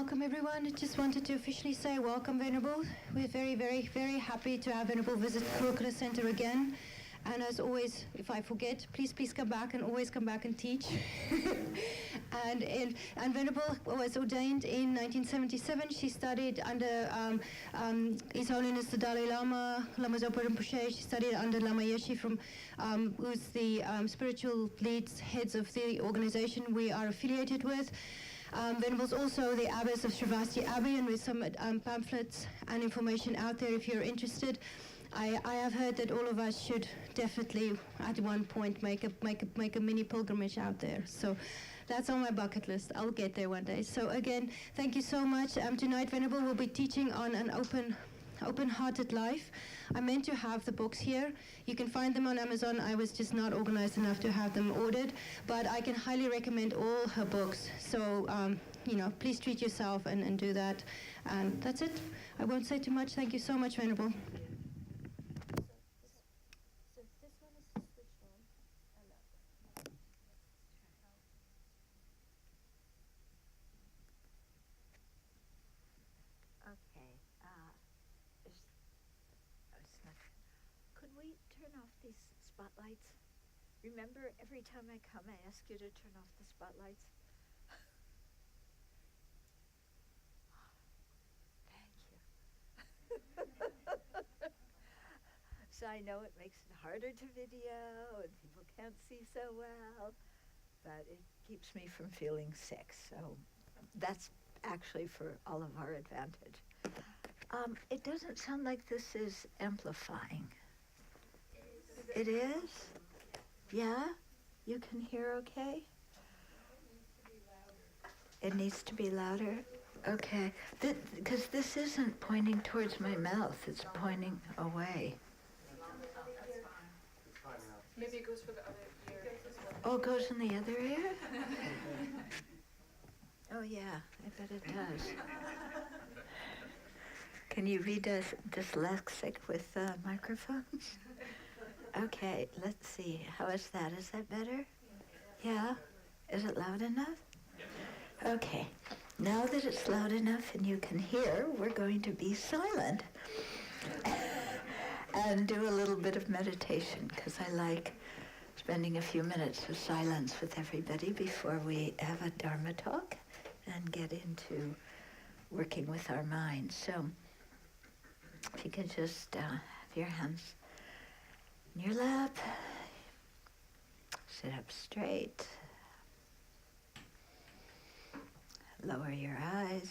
welcome everyone. I just wanted to officially say welcome, Venerable. We're very, very, very happy to have Venerable visit Kurukulla Center again. And as always, if I forget, please come back and always come back and teach. and Venerable was ordained in 1977. She studied under His Holiness the Dalai Lama, Lama Zopa Rinpoche. She studied under Lama Yeshe, who's the spiritual heads of the organization we are affiliated with. Venerables also the abbess of Sravasti Abbey, and with some pamphlets and information out there if you're interested. I have heard that all of us should definitely at one point make a mini pilgrimage out there. So that's on my bucket list. I'll get there one day. So again, thank you so much. Tonight, Venerable will be teaching on an open-hearted life. I meant to have the books here. You can find them on Amazon. I was just not organized enough to have them ordered, but I can highly recommend all her books. So, please treat yourself and do that. And that's it. I won't say too much. Thank you so much, Venerable. So this one is switched on. Okay. Could we turn off these spotlights? Remember, every time I come, I ask you to turn off the spotlights. Thank you. So I know it makes it harder to video, and people can't see so well, but it keeps me from feeling sick. So that's actually for all of our advantage. It doesn't sound like this is amplifying. It is? Yeah? You can hear okay? It needs to be louder? Okay. Because this isn't pointing towards my mouth. It's pointing away. Maybe it goes for the other ear. Oh, it goes in the other ear? Oh, yeah. I bet it does. Can you be dyslexic with microphones? Okay, let's see. How is that? Is that better? Yeah? Is it loud enough? Okay. Now that it's loud enough and you can hear, we're going to be silent and do a little bit of meditation, because I like spending a few minutes of silence with everybody before we have a Dharma talk and get into working with our minds. So if you could just have your hands in your lap, sit up straight, lower your eyes,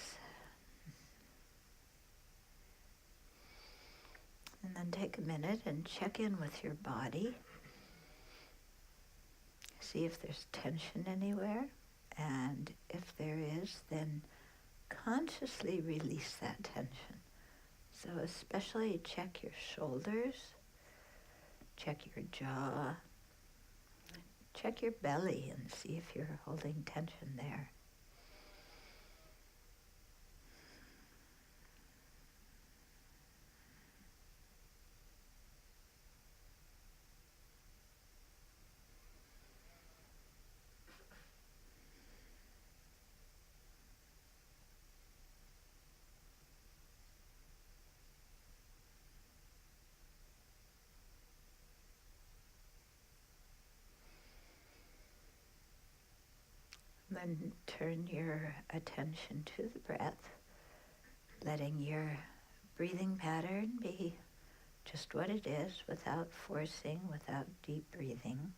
and then take a minute and check in with your body. See if there's tension anywhere, and if there is, then consciously release that tension. So especially check your shoulders, check your jaw, check your belly and see if you're holding tension there. Then turn your attention to the breath, letting your breathing pattern be just what it is, without forcing, without deep breathing.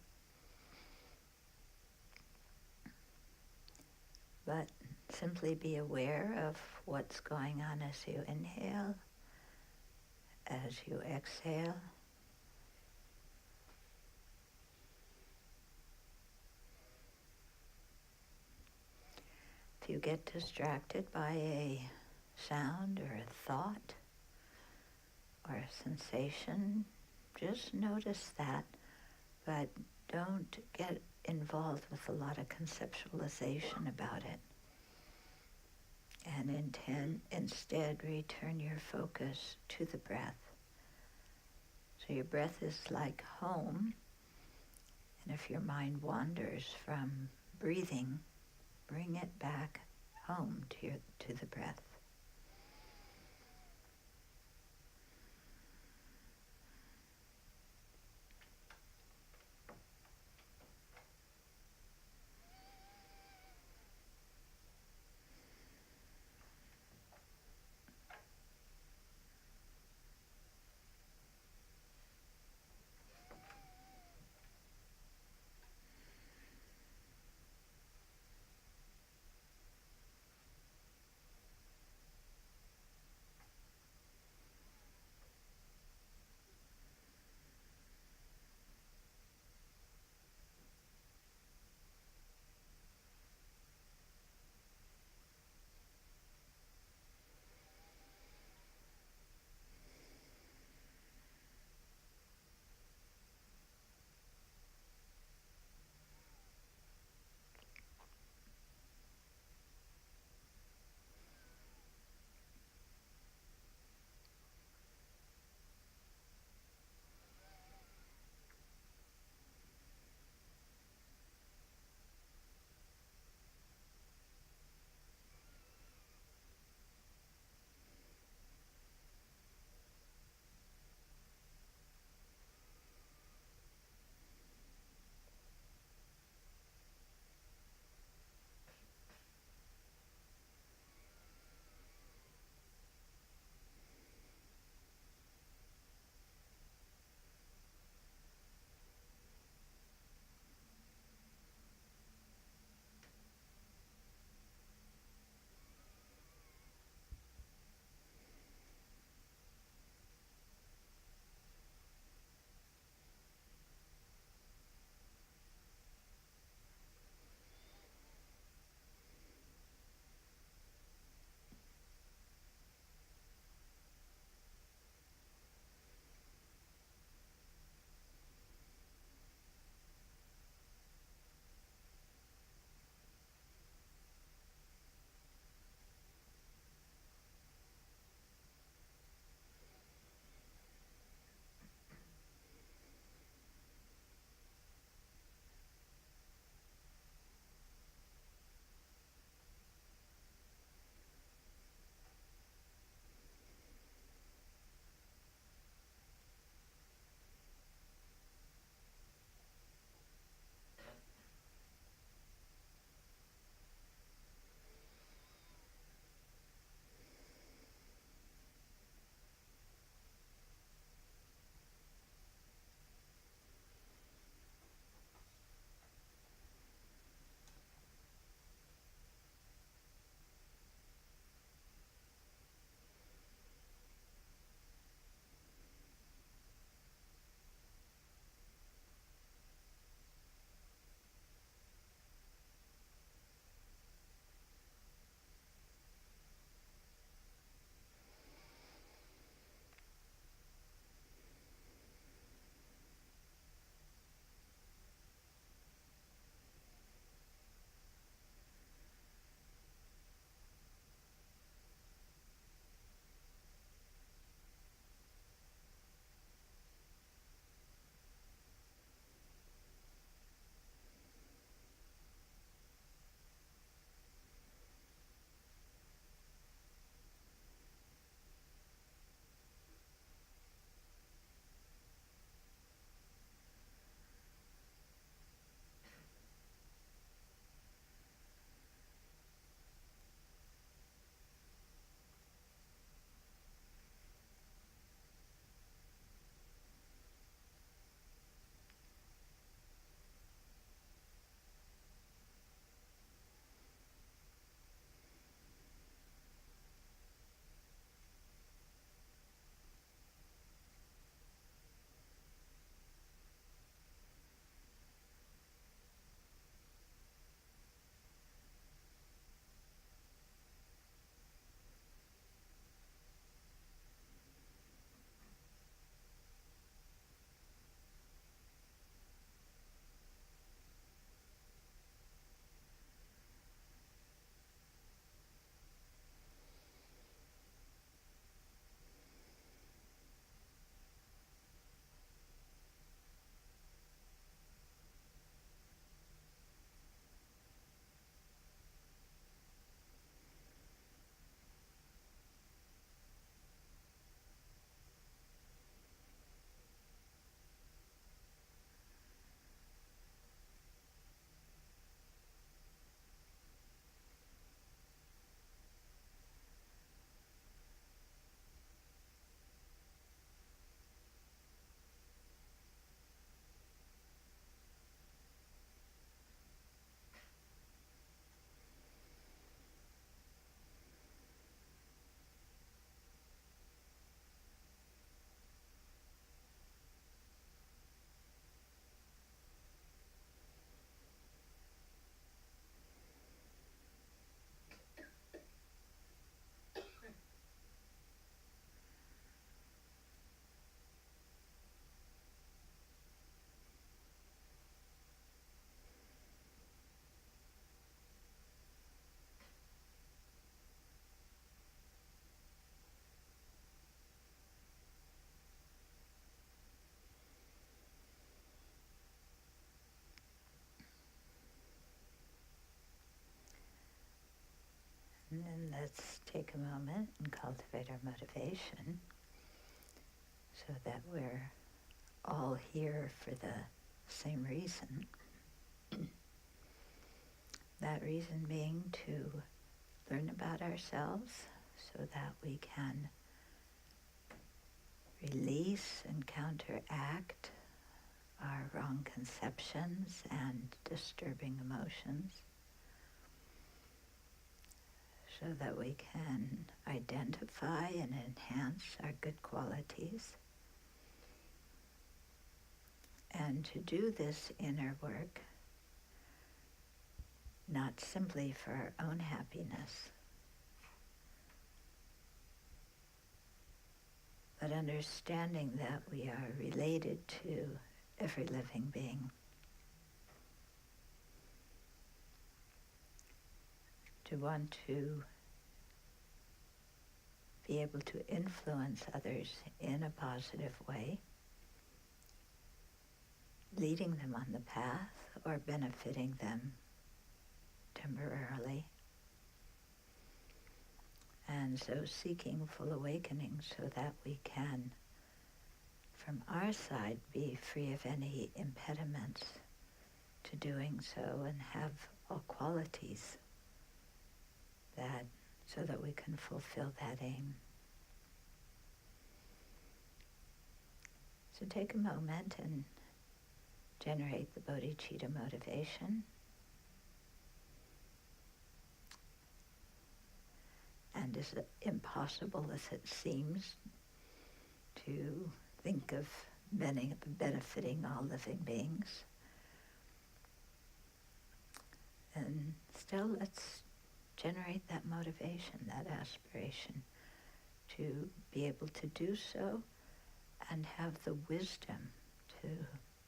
But simply be aware of what's going on as you inhale, as you exhale. If you get distracted by a sound or a thought or a sensation, just notice that, but don't get involved with a lot of conceptualization about it. And instead return your focus to the breath. So your breath is like home, and if your mind wanders from breathing, bring it back home to the breath. take a moment and cultivate our motivation so that we're all here for the same reason. That reason being to learn about ourselves so that we can release and counteract our wrong conceptions and disturbing emotions, so that we can identify and enhance our good qualities. And to do this inner work, not simply for our own happiness, but understanding that we are related to every living being. To want to be able to influence others in a positive way, leading them on the path or benefiting them temporarily. And so seeking full awakening so that we can, from our side, be free of any impediments to doing so and have all qualities that, so that we can fulfill that aim. So take a moment and generate the bodhicitta motivation. And as impossible as it seems to think of benefiting all living beings, and still let's generate that motivation, that aspiration to be able to do so and have the wisdom to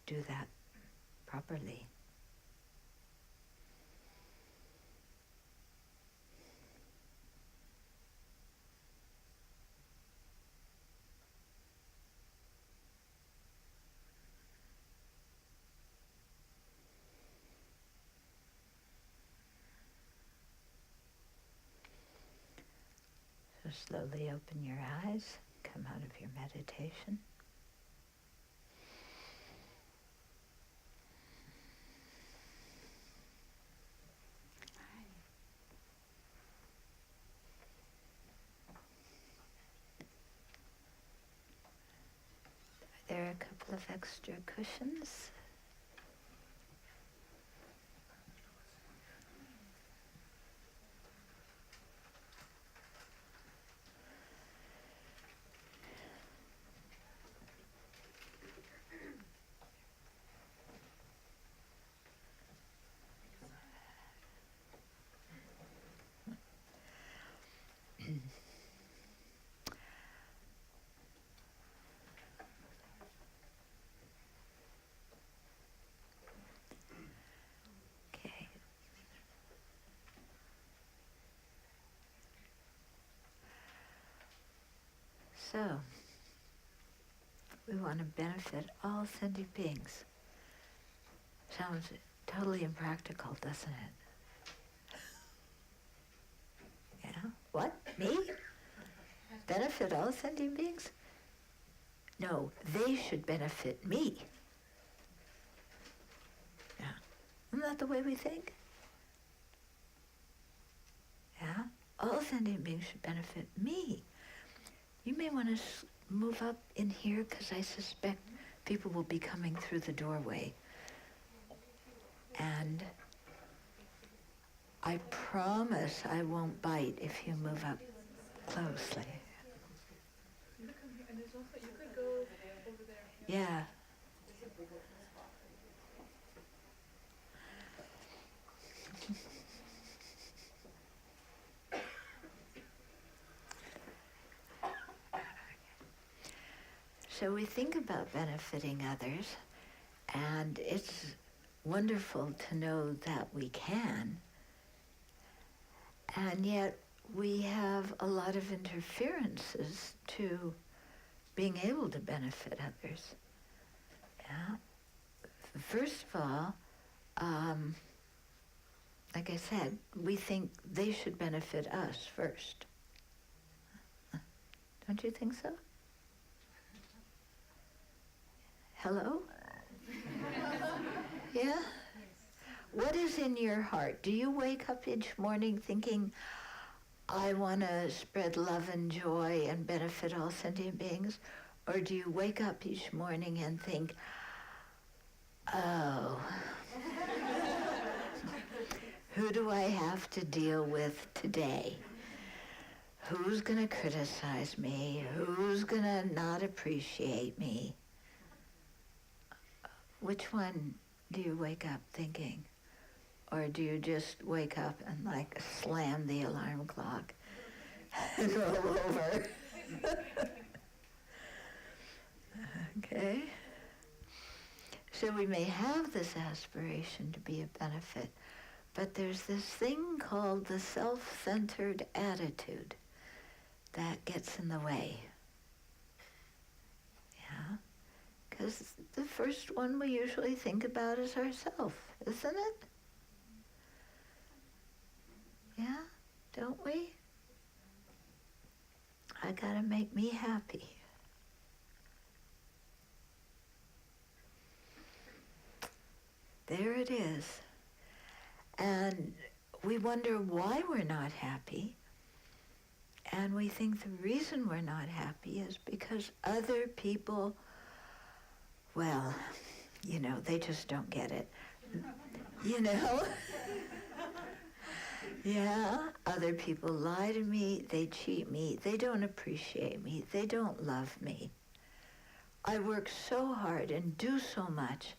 do that properly. So slowly open your eyes, come out of your meditation. Are there a couple of extra cushions? Okay. So, we want to benefit all sentient beings. Sounds totally impractical, doesn't it? Yeah? What? Me? Benefit all sentient beings? No, they should benefit me. Yeah. Isn't that the way we think? Yeah? All sentient beings should benefit me. You may want to move up in here because I suspect people will be coming through the doorway. And I promise I won't bite if you move up closely. You could come here, and there's also, you could go over there. Yeah. So we think about benefiting others, and it's wonderful to know that we can, and yet we have a lot of interferences to being able to benefit others. Yeah. First of all, like I said, we think they should benefit us first. Don't you think so? Hello? Yeah? What is in your heart? Do you wake up each morning thinking, I want to spread love and joy and benefit all sentient beings? Or do you wake up each morning and think, oh, who do I have to deal with today? Who's going to criticize me? Who's going to not appreciate me? Which one do you wake up thinking? Or do you just wake up and like slam the alarm clock and roll over? Okay? So we may have this aspiration to be a benefit, but there's this thing called the self-centered attitude that gets in the way. Yeah? Because the first one we usually think about is ourselves, isn't it? Yeah? Don't we? I gotta make me happy. There it is. And we wonder why we're not happy. And we think the reason we're not happy is because other people, well, you know, they just don't get it. You know? Yeah, other people lie to me, they cheat me, they don't appreciate me, they don't love me. I work so hard and do so much,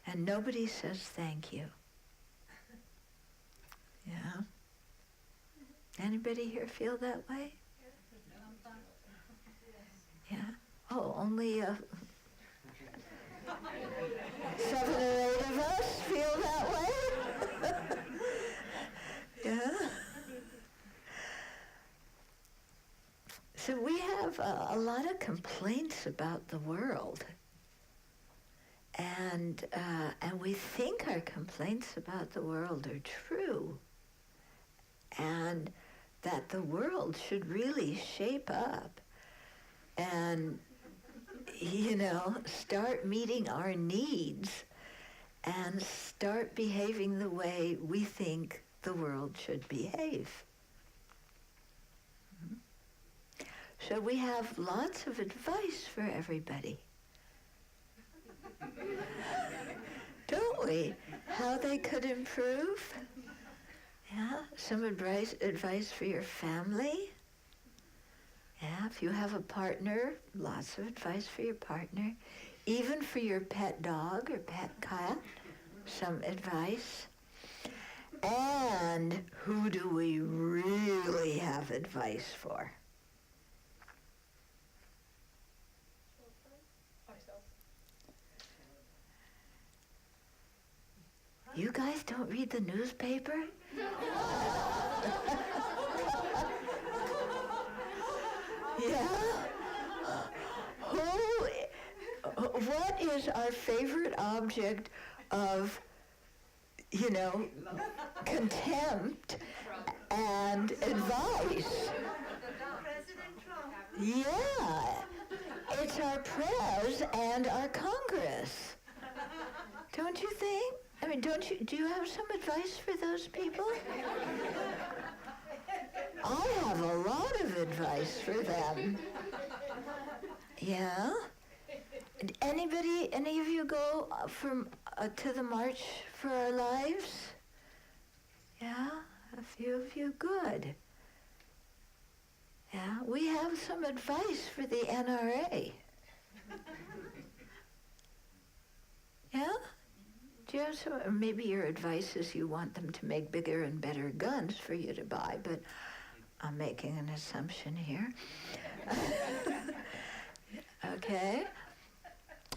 and nobody says thank you. Yeah? Anybody here feel that way? Yeah? Oh, only 7 or 8 of us feel that way? Yeah? So we have a lot of complaints about the world. And we think our complaints about the world are true. And that the world should really shape up and, you know, start meeting our needs and start behaving the way we think the world should behave. So we have lots of advice for everybody. Don't we? How they could improve? Yeah, some advice for your family. Yeah, if you have a partner, lots of advice for your partner. Even for your pet dog or pet cat, some advice. And who do we really have advice for? You guys don't read the newspaper? Yeah? What is our favorite object of, you know, contempt and advice? President Trump. Yeah. It's our prayers and our Congress. Don't you think? I mean, do you have some advice for those people? I have a lot of advice for them. Yeah? Any of you go to the March for Our Lives? Yeah? A few of you, good. Yeah, we have some advice for the NRA. Yeah? Do you have some, or maybe your advice is you want them to make bigger and better guns for you to buy, but I'm making an assumption here. Okay?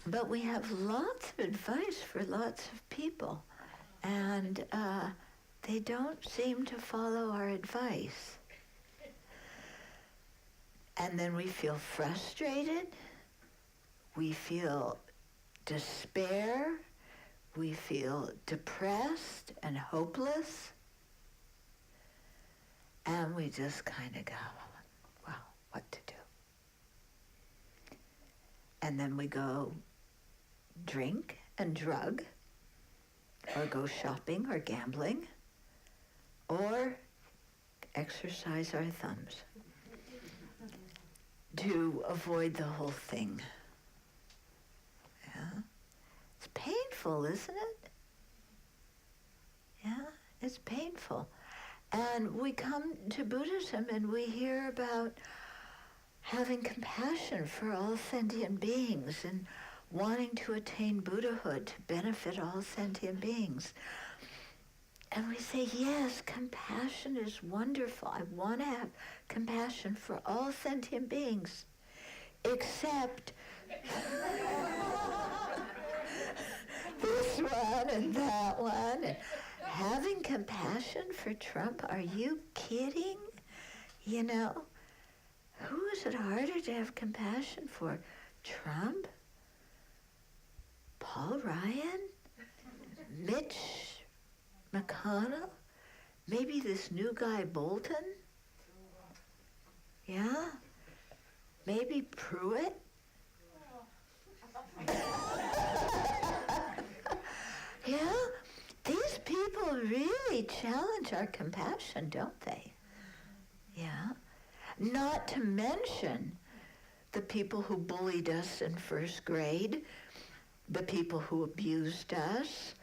But we have lots of advice for lots of people, and they don't seem to follow our advice. And then we feel frustrated, we feel despair, we feel depressed and hopeless, and we just kind of go, well, what to do? and then we go drink and drug, or go shopping or gambling, or exercise our thumbs to avoid the whole thing. Yeah? It's painful, isn't it? Yeah, it's painful. And we come to Buddhism and we hear about having compassion for all sentient beings and wanting to attain Buddhahood to benefit all sentient beings. And we say, yes, compassion is wonderful. I want to have compassion for all sentient beings, except this one and that one. And having compassion for Trump, are you kidding? You know, who is it harder to have compassion for? Trump? Paul Ryan? Mitch McConnell? Maybe this new guy Bolton? Yeah? Maybe Pruitt? Yeah? These people really challenge our compassion, don't they? Yeah? Not to mention the people who bullied us in first grade, the people who abused us,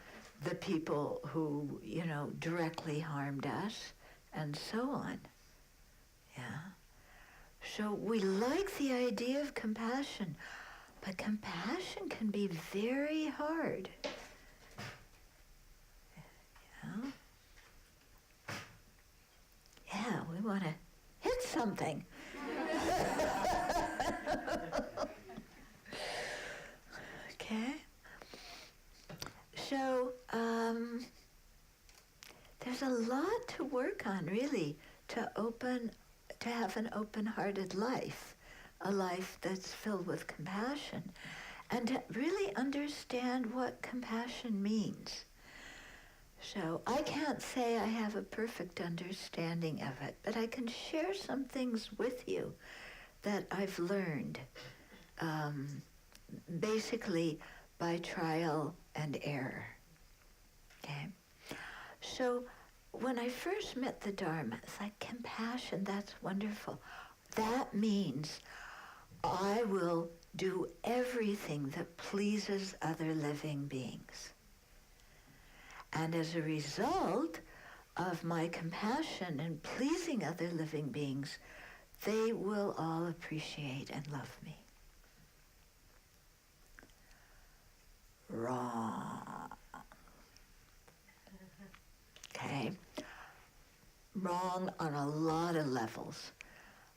the people who, you know, directly harmed us, and so on. Yeah? So we like the idea of compassion, but compassion can be very hard. Yeah? Yeah, we want to hit something. Okay? So, there's a lot to work on, really, to have an open-hearted life, a life that's filled with compassion, and to really understand what compassion means. So I can't say I have a perfect understanding of it, but I can share some things with you that I've learned, basically by trial and error. Okay? So when I first met the Dharma, it's like, compassion, that's wonderful. That means I will do everything that pleases other living beings. And as a result of my compassion and pleasing other living beings, they will all appreciate and love me. Wrong. Okay? Wrong on a lot of levels.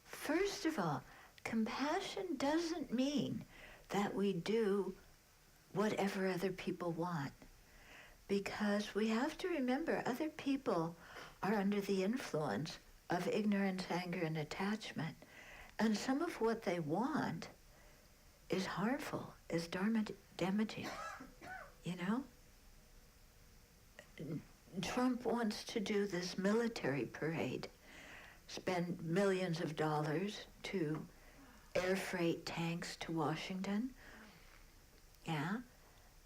First of all, compassion doesn't mean that we do whatever other people want. Because we have to remember other people are under the influence of ignorance, anger, and attachment. And some of what they want is harmful, is dharma damaging, you know? Trump wants to do this military parade, spend millions of dollars to air freight tanks to Washington. Yeah?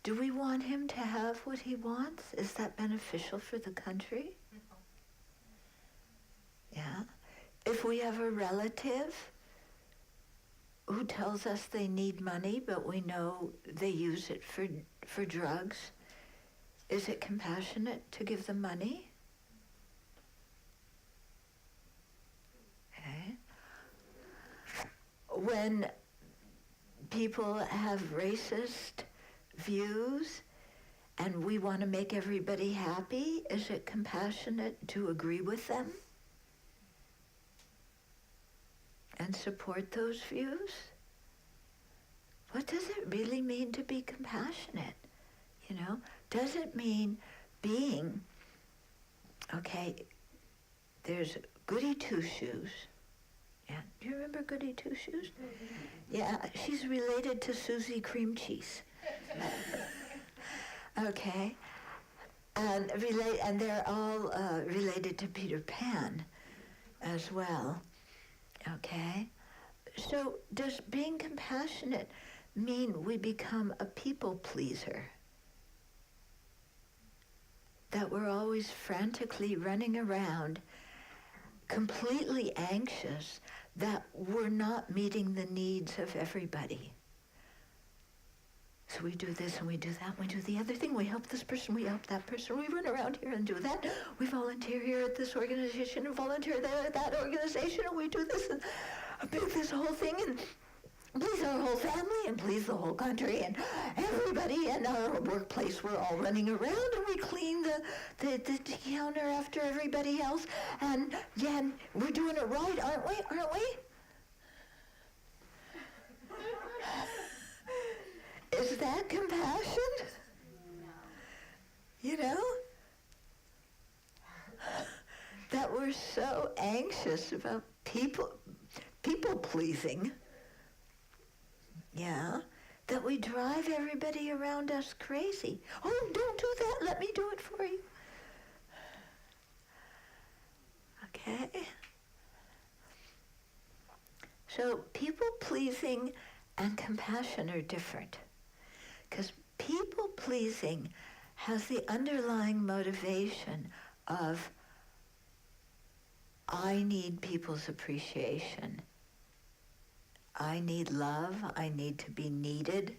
Do we want him to have what he wants? Is that beneficial for the country? Yeah. If we have a relative who tells us they need money, but we know they use it for drugs, is it compassionate to give them money? Okay. When people have racist views and we want to make everybody happy, is it compassionate to agree with them and support those views? What does it really mean to be compassionate? You know, does it mean being, okay, there's Goody Two-Shoes. Yeah, do you remember Goody Two-Shoes? Yeah, she's related to Susie Cream Cheese. Okay, and they're all related to Peter Pan as well. Okay, so does being compassionate mean we become a people pleaser. That we're always frantically running around, completely anxious that we're not meeting the needs of everybody. So we do this and we do that, and we do the other thing. We help this person, we help that person. We run around here and do that. We volunteer here at this organization and volunteer there at that organization, and we do this and this whole thing and please our whole family and please the whole country and everybody in our workplace. We're all running around and we clean the counter after everybody else. And yeah, we're doing it right, aren't we? Aren't we? Is that compassion? You know? That we're so anxious about people pleasing. Yeah, that we drive everybody around us crazy. Oh, don't do that. Let me do it for you. Okay? So people-pleasing and compassion are different. Because people-pleasing has the underlying motivation of, I need people's appreciation. I need love, I need to be needed,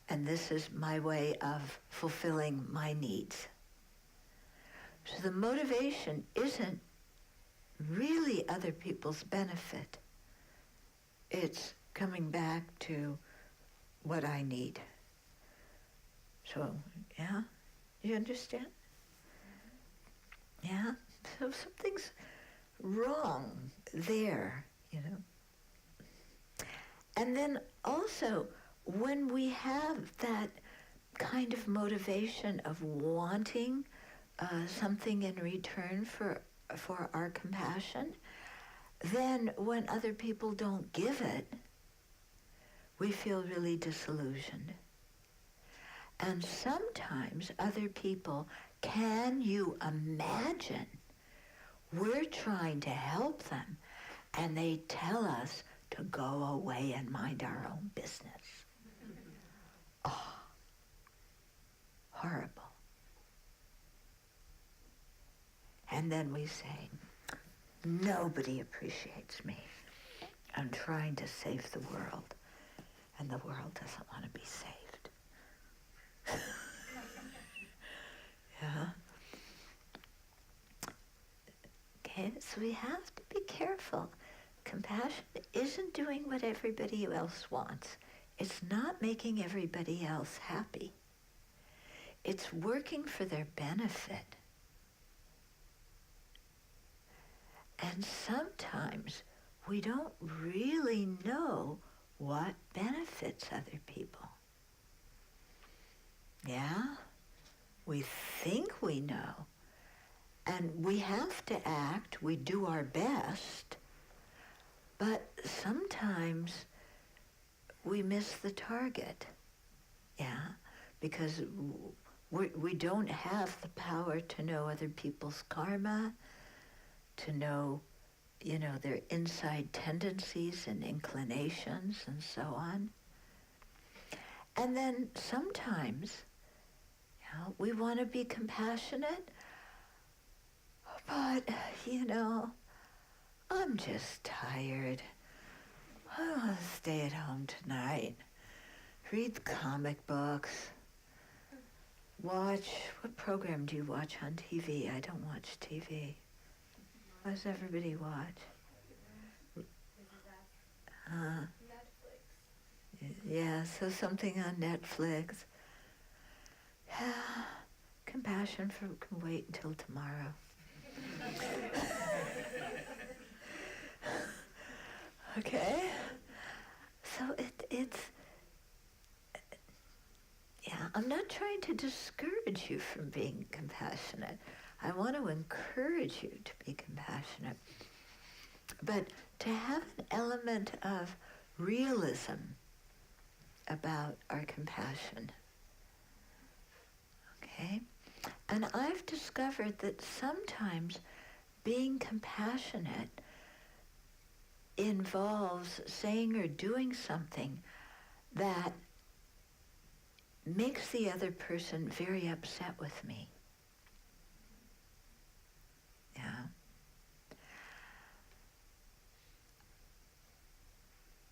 and this is my way of fulfilling my needs. So the motivation isn't really other people's benefit. It's coming back to what I need. So, yeah, you understand? Yeah, so something's wrong there, you know. And then also, when we have that kind of motivation of wanting something in return for our compassion, then when other people don't give it, we feel really disillusioned. And sometimes other people, can you imagine, we're trying to help them, and they tell us to go away and mind our own business. Oh, horrible. And then we say, nobody appreciates me. I'm trying to save the world, and the world doesn't want to be saved. Yeah. Okay, so we have to be careful. Compassion isn't doing what everybody else wants. It's not making everybody else happy. It's working for their benefit. And sometimes we don't really know what benefits other people. Yeah? We think we know. And we have to act, we do our best, but sometimes we miss the target, yeah, because we don't have the power to know other people's karma, to know, you know, their inside tendencies and inclinations and so on. And then sometimes, you know, we want to be compassionate, but, you know, I'm just tired. I want to stay at home tonight. Read comic books. Watch, what program do you watch on TV? I don't watch TV. What does everybody watch? Netflix. Yeah, so something on Netflix. Yeah, compassion for can wait until tomorrow. Okay? So it's, yeah, I'm not trying to discourage you from being compassionate. I want to encourage you to be compassionate. But to have an element of realism about our compassion. Okay? And I've discovered that sometimes being compassionate involves saying or doing something that makes the other person very upset with me. Yeah.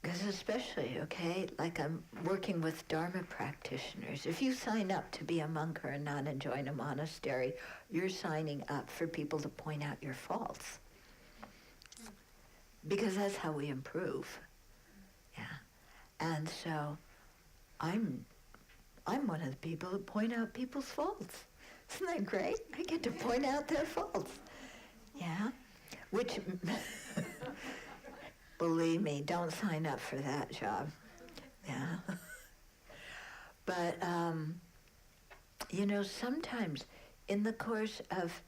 Because especially, okay, like I'm working with Dharma practitioners. If you sign up to be a monk or a nun and join a monastery, you're signing up for people to point out your faults. Because that's how we improve. Yeah. And so I'm one of the people who point out people's faults. Isn't that great? I get to point out their faults. Yeah. Which believe me, don't sign up for that job. Yeah. But, sometimes in the course of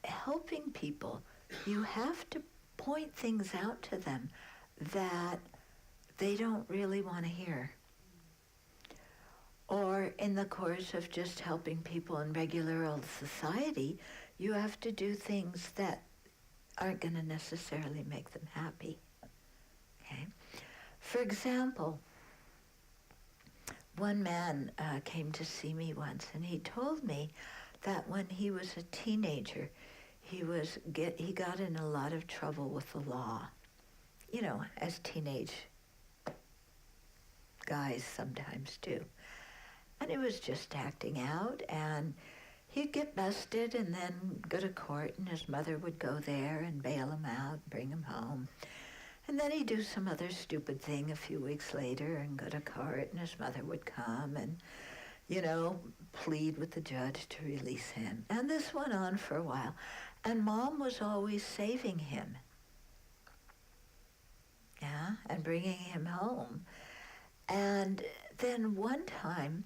helping people, you have to point things out to them that they don't really want to hear. Or in the course of just helping people in regular old society, you have to do things that aren't going to necessarily make them happy. Okay? For example, one man came to see me once, and he told me that when he was a teenager, he got in a lot of trouble with the law, as teenage guys sometimes do. And he was just acting out, and he'd get busted and then go to court, and his mother would go there and bail him out, bring him home. And then he'd do some other stupid thing a few weeks later and go to court, and his mother would come and, plead with the judge to release him. And this went on for a while. And Mom was always saving him. Yeah, and bringing him home. And then one time,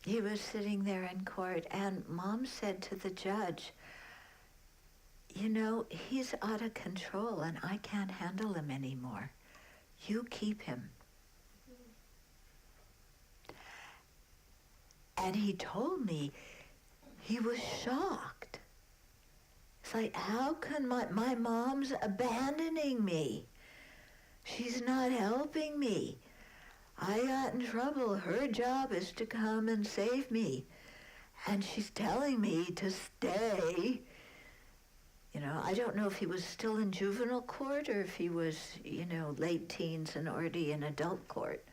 he was sitting there in court, and Mom said to the judge, he's out of control, and I can't handle him anymore. You keep him. And he told me he was shocked. It's like, how can my mom's abandoning me? She's not helping me. I got in trouble. Her job is to come and save me. And she's telling me to stay. I don't know if he was still in juvenile court or if he was, late teens and already in adult court.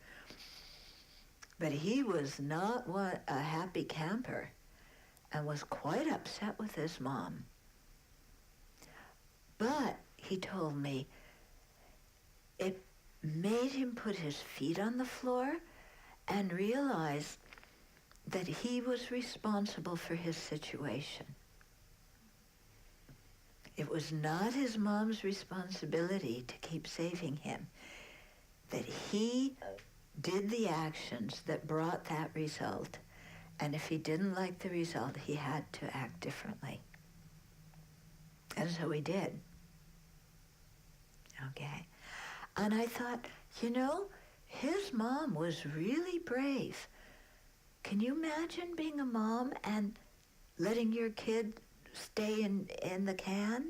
But he was not a happy camper and was quite upset with his mom. But, he told me, it made him put his feet on the floor and realize that he was responsible for his situation. It was not his mom's responsibility to keep saving him, that he did the actions that brought that result, and if he didn't like the result, he had to act differently. And so he did. Okay. And I thought, his mom was really brave. Can you imagine being a mom and letting your kid stay in the can?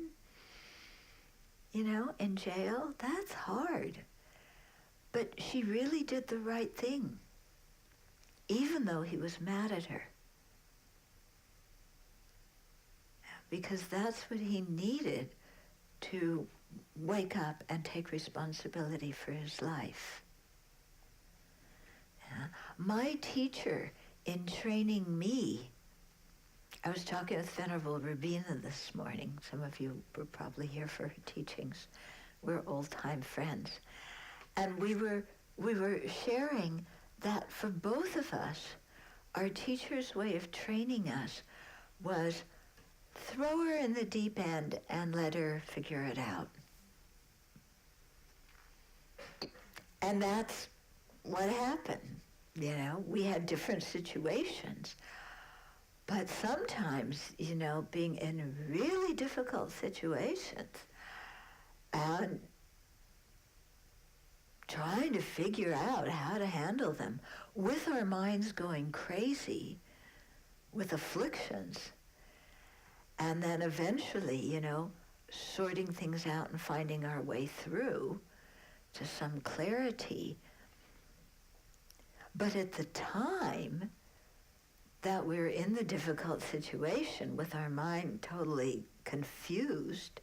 In jail? That's hard. But she really did the right thing, even though he was mad at her. Because that's what he needed to wake up and take responsibility for his life. Yeah. My teacher in training me, I was talking with Venerable Rabina this morning. Some of you were probably here for her teachings. We're old-time friends. And we were sharing that for both of us, our teacher's way of training us was throw her in the deep end and let her figure it out. And that's what happened. We had different situations. But sometimes, being in really difficult situations and trying to figure out how to handle them with our minds going crazy with afflictions, and then eventually, sorting things out and finding our way through to some clarity, But at the time that we're in the difficult situation with our mind totally confused,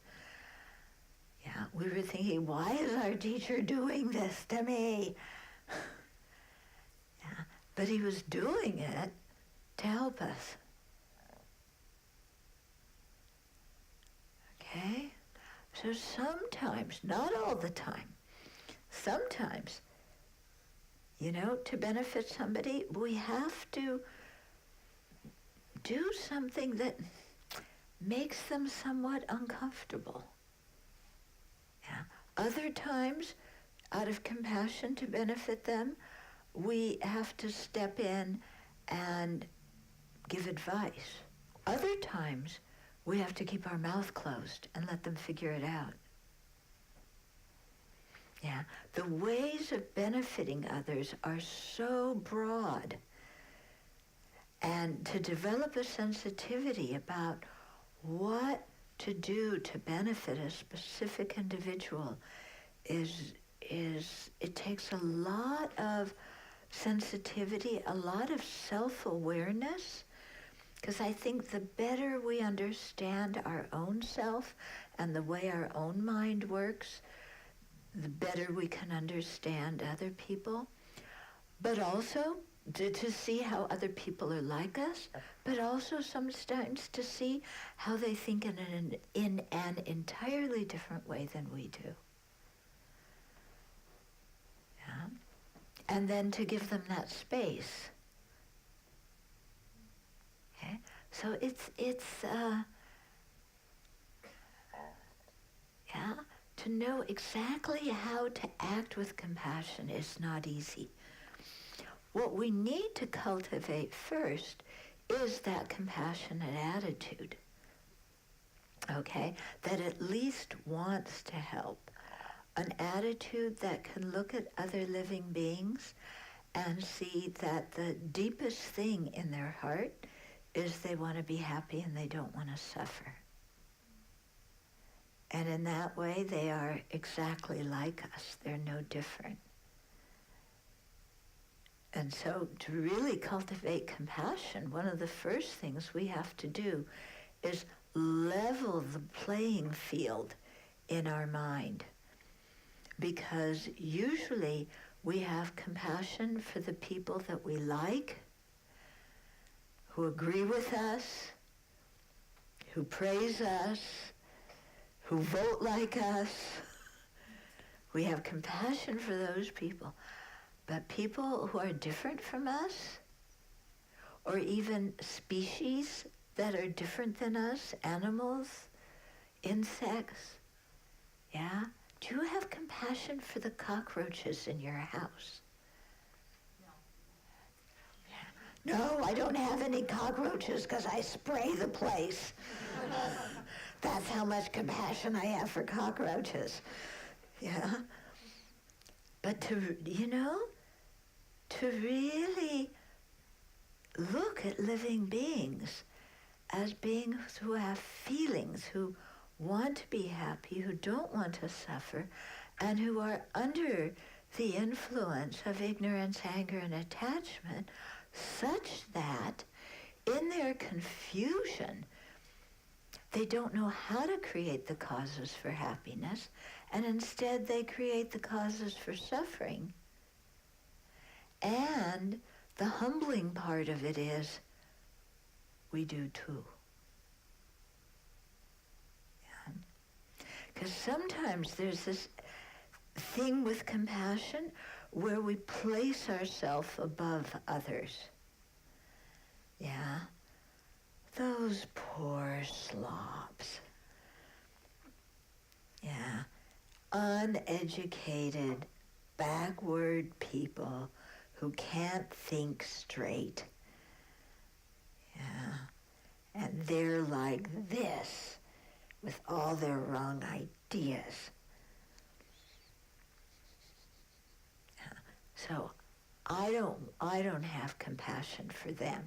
yeah, we were thinking, why is our teacher doing this to me? Yeah, but he was doing it to help us. Okay? So sometimes, not all the time, sometimes, to benefit somebody, we have to do something that makes them somewhat uncomfortable. Yeah. Other times, out of compassion to benefit them, we have to step in and give advice. Other times, we have to keep our mouth closed and let them figure it out. Yeah, the ways of benefiting others are so broad. And to develop a sensitivity about what to do to benefit a specific individual it takes a lot of sensitivity, a lot of self-awareness, because I think the better we understand our own self and the way our own mind works, the better we can understand other people, but also to see how other people are like us, but also sometimes to see how they think in an entirely different way than we do. Yeah? And then to give them that space. Okay? So it's to know exactly how to act with compassion is not easy. What we need to cultivate first is that compassionate attitude, okay, that at least wants to help. An attitude that can look at other living beings and see that the deepest thing in their heart is they want to be happy and they don't want to suffer. And in that way, they are exactly like us. They're no different. And so to really cultivate compassion, one of the first things we have to do is level the playing field in our mind. Because usually we have compassion for the people that we like, who agree with us, who praise us, who vote like us. We have compassion for those people. But people who are different from us, or even species that are different than us, animals, insects, yeah? Do you have compassion for the cockroaches in your house? No. No, I don't have any cockroaches because I spray the place. That's how much compassion I have for cockroaches. Yeah? But to really look at living beings as beings who have feelings, who want to be happy, who don't want to suffer, and who are under the influence of ignorance, anger, and attachment, such that in their confusion, they don't know how to create the causes for happiness, and instead they create the causes for suffering. And the humbling part of it is, we do too. Because sometimes there's this thing with compassion where we place ourselves above others. Yeah? Those poor slobs. Yeah. Uneducated, backward people who can't think straight. Yeah. And they're like this with all their wrong ideas. Yeah. So I don't have compassion for them.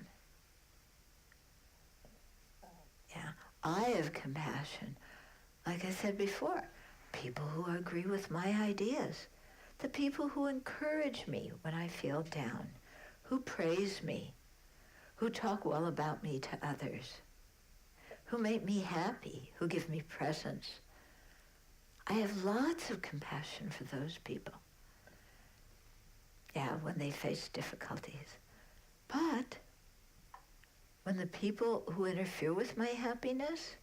Yeah. I have compassion, like I said before, people who agree with my ideas, the people who encourage me when I feel down, who praise me, who talk well about me to others, who make me happy, who give me presents. I have lots of compassion for those people. Yeah, when they face difficulties. But when the people who interfere with my happiness,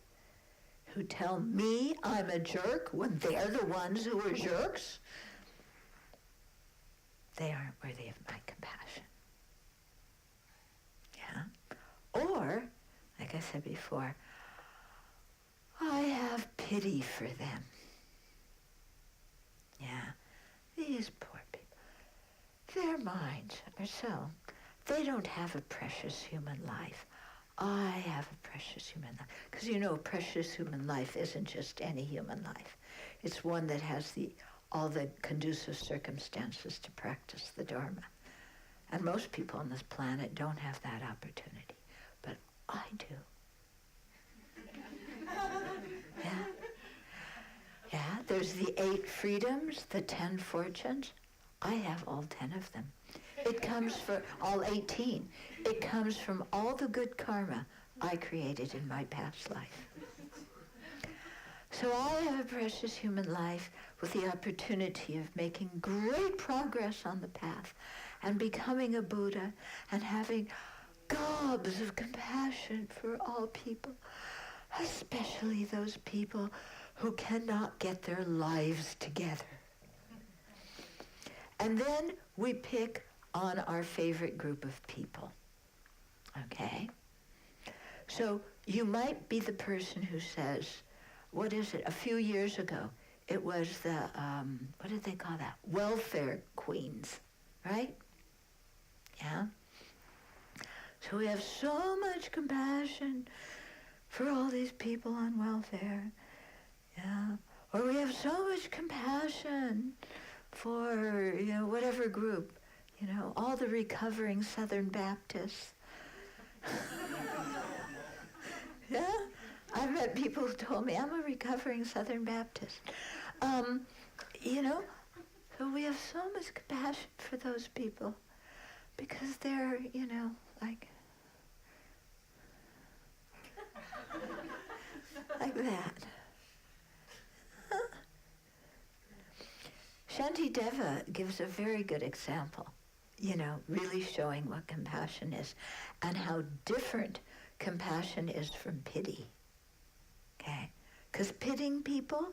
who tell me I'm a jerk when they're the ones who are jerks, they aren't worthy of my compassion. Yeah? Or, like I said before, I have pity for them. Yeah, these poor people, their minds are so, they don't have a precious human life. I have a precious human life. Because you know, a precious human life isn't just any human life. It's one that has all the conducive circumstances to practice the Dharma. And most people on this planet don't have that opportunity. But I do. Yeah. Yeah, there's the 8 freedoms, the 10 fortunes. I have all 10 of them. It comes from all 18. It comes from all the good karma I created in my past life. So I have a precious human life with the opportunity of making great progress on the path and becoming a Buddha and having gobs of compassion for all people, especially those people who cannot get their lives together. And then we pick on our favorite group of people, okay? So you might be the person who says, what is it, a few years ago, it was the, what did they call that? Welfare queens, right? Yeah? So we have so much compassion for all these people on welfare. Yeah, or we have so much compassion for, whatever group, all the recovering Southern Baptists. Yeah, I've met people who told me, I'm a recovering Southern Baptist. So we have so much compassion for those people because they're, like that. Shantideva gives a very good example, really showing what compassion is and how different compassion is from pity, okay? Because pitying people,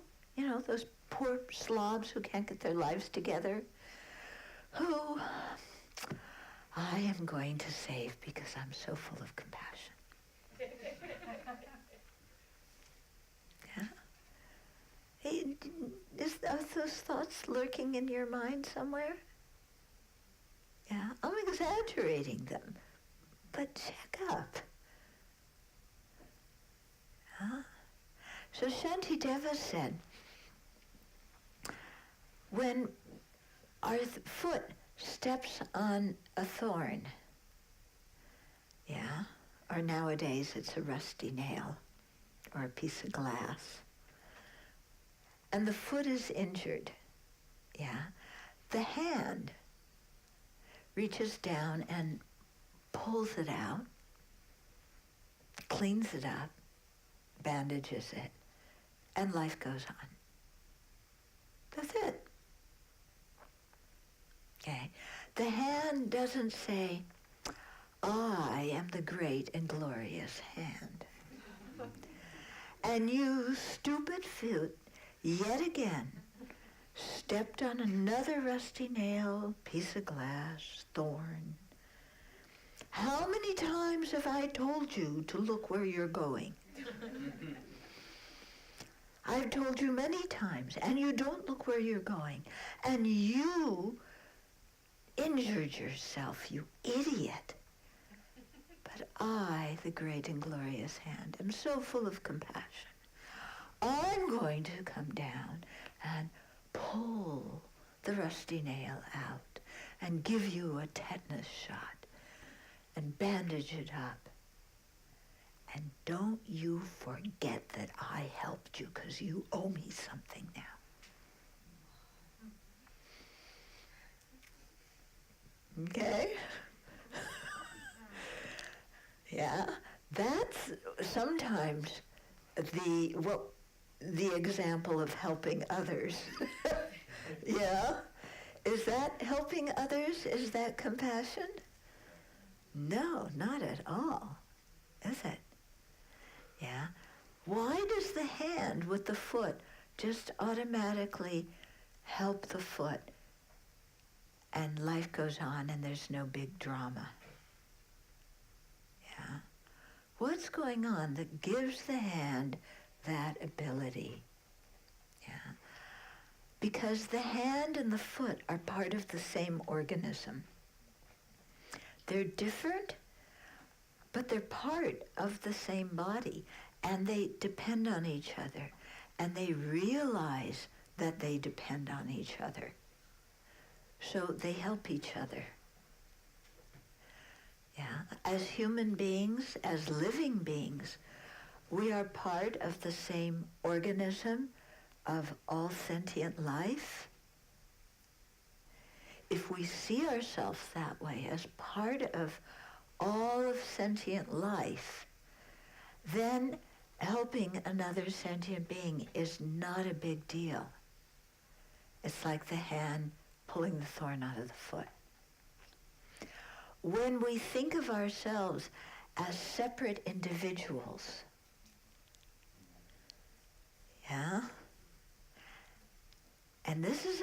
those poor slobs who can't get their lives together, who I am going to save because I'm so full of compassion. Are those thoughts lurking in your mind somewhere? Yeah, I'm exaggerating them, but check up. Huh? So Shantideva said, when our foot steps on a thorn, yeah, or nowadays it's a rusty nail or a piece of glass, and the foot is injured, yeah, the hand reaches down and pulls it out, cleans it up, bandages it, and life goes on. That's it. Okay? The hand doesn't say, I am the great and glorious hand. And you stupid foot, yet again, stepped on another rusty nail, piece of glass, thorn. How many times have I told you to look where you're going? I've told you many times, and you don't look where you're going. And you injured yourself, you idiot. But I, the great and glorious hand, am so full of compassion. I'm going to come down and pull the rusty nail out and give you a tetanus shot and bandage it up. And don't you forget that I helped you, because you owe me something now. Okay? Yeah, that's sometimes the example of helping others. Yeah, is that helping others? Is that compassion? No, not at all, is it? Yeah. Why does the hand with the foot just automatically help the foot and life goes on and there's no big drama? Yeah. What's going on that gives the hand that ability? Yeah. Because the hand and the foot are part of the same organism. They're different, but they're part of the same body, and they depend on each other, and they realize that they depend on each other. So they help each other. Yeah, as human beings, as living beings, we are part of the same organism of all sentient life. If we see ourselves that way, as part of all of sentient life, then helping another sentient being is not a big deal. It's like the hand pulling the thorn out of the foot. When we think of ourselves as separate individuals, yeah, and this is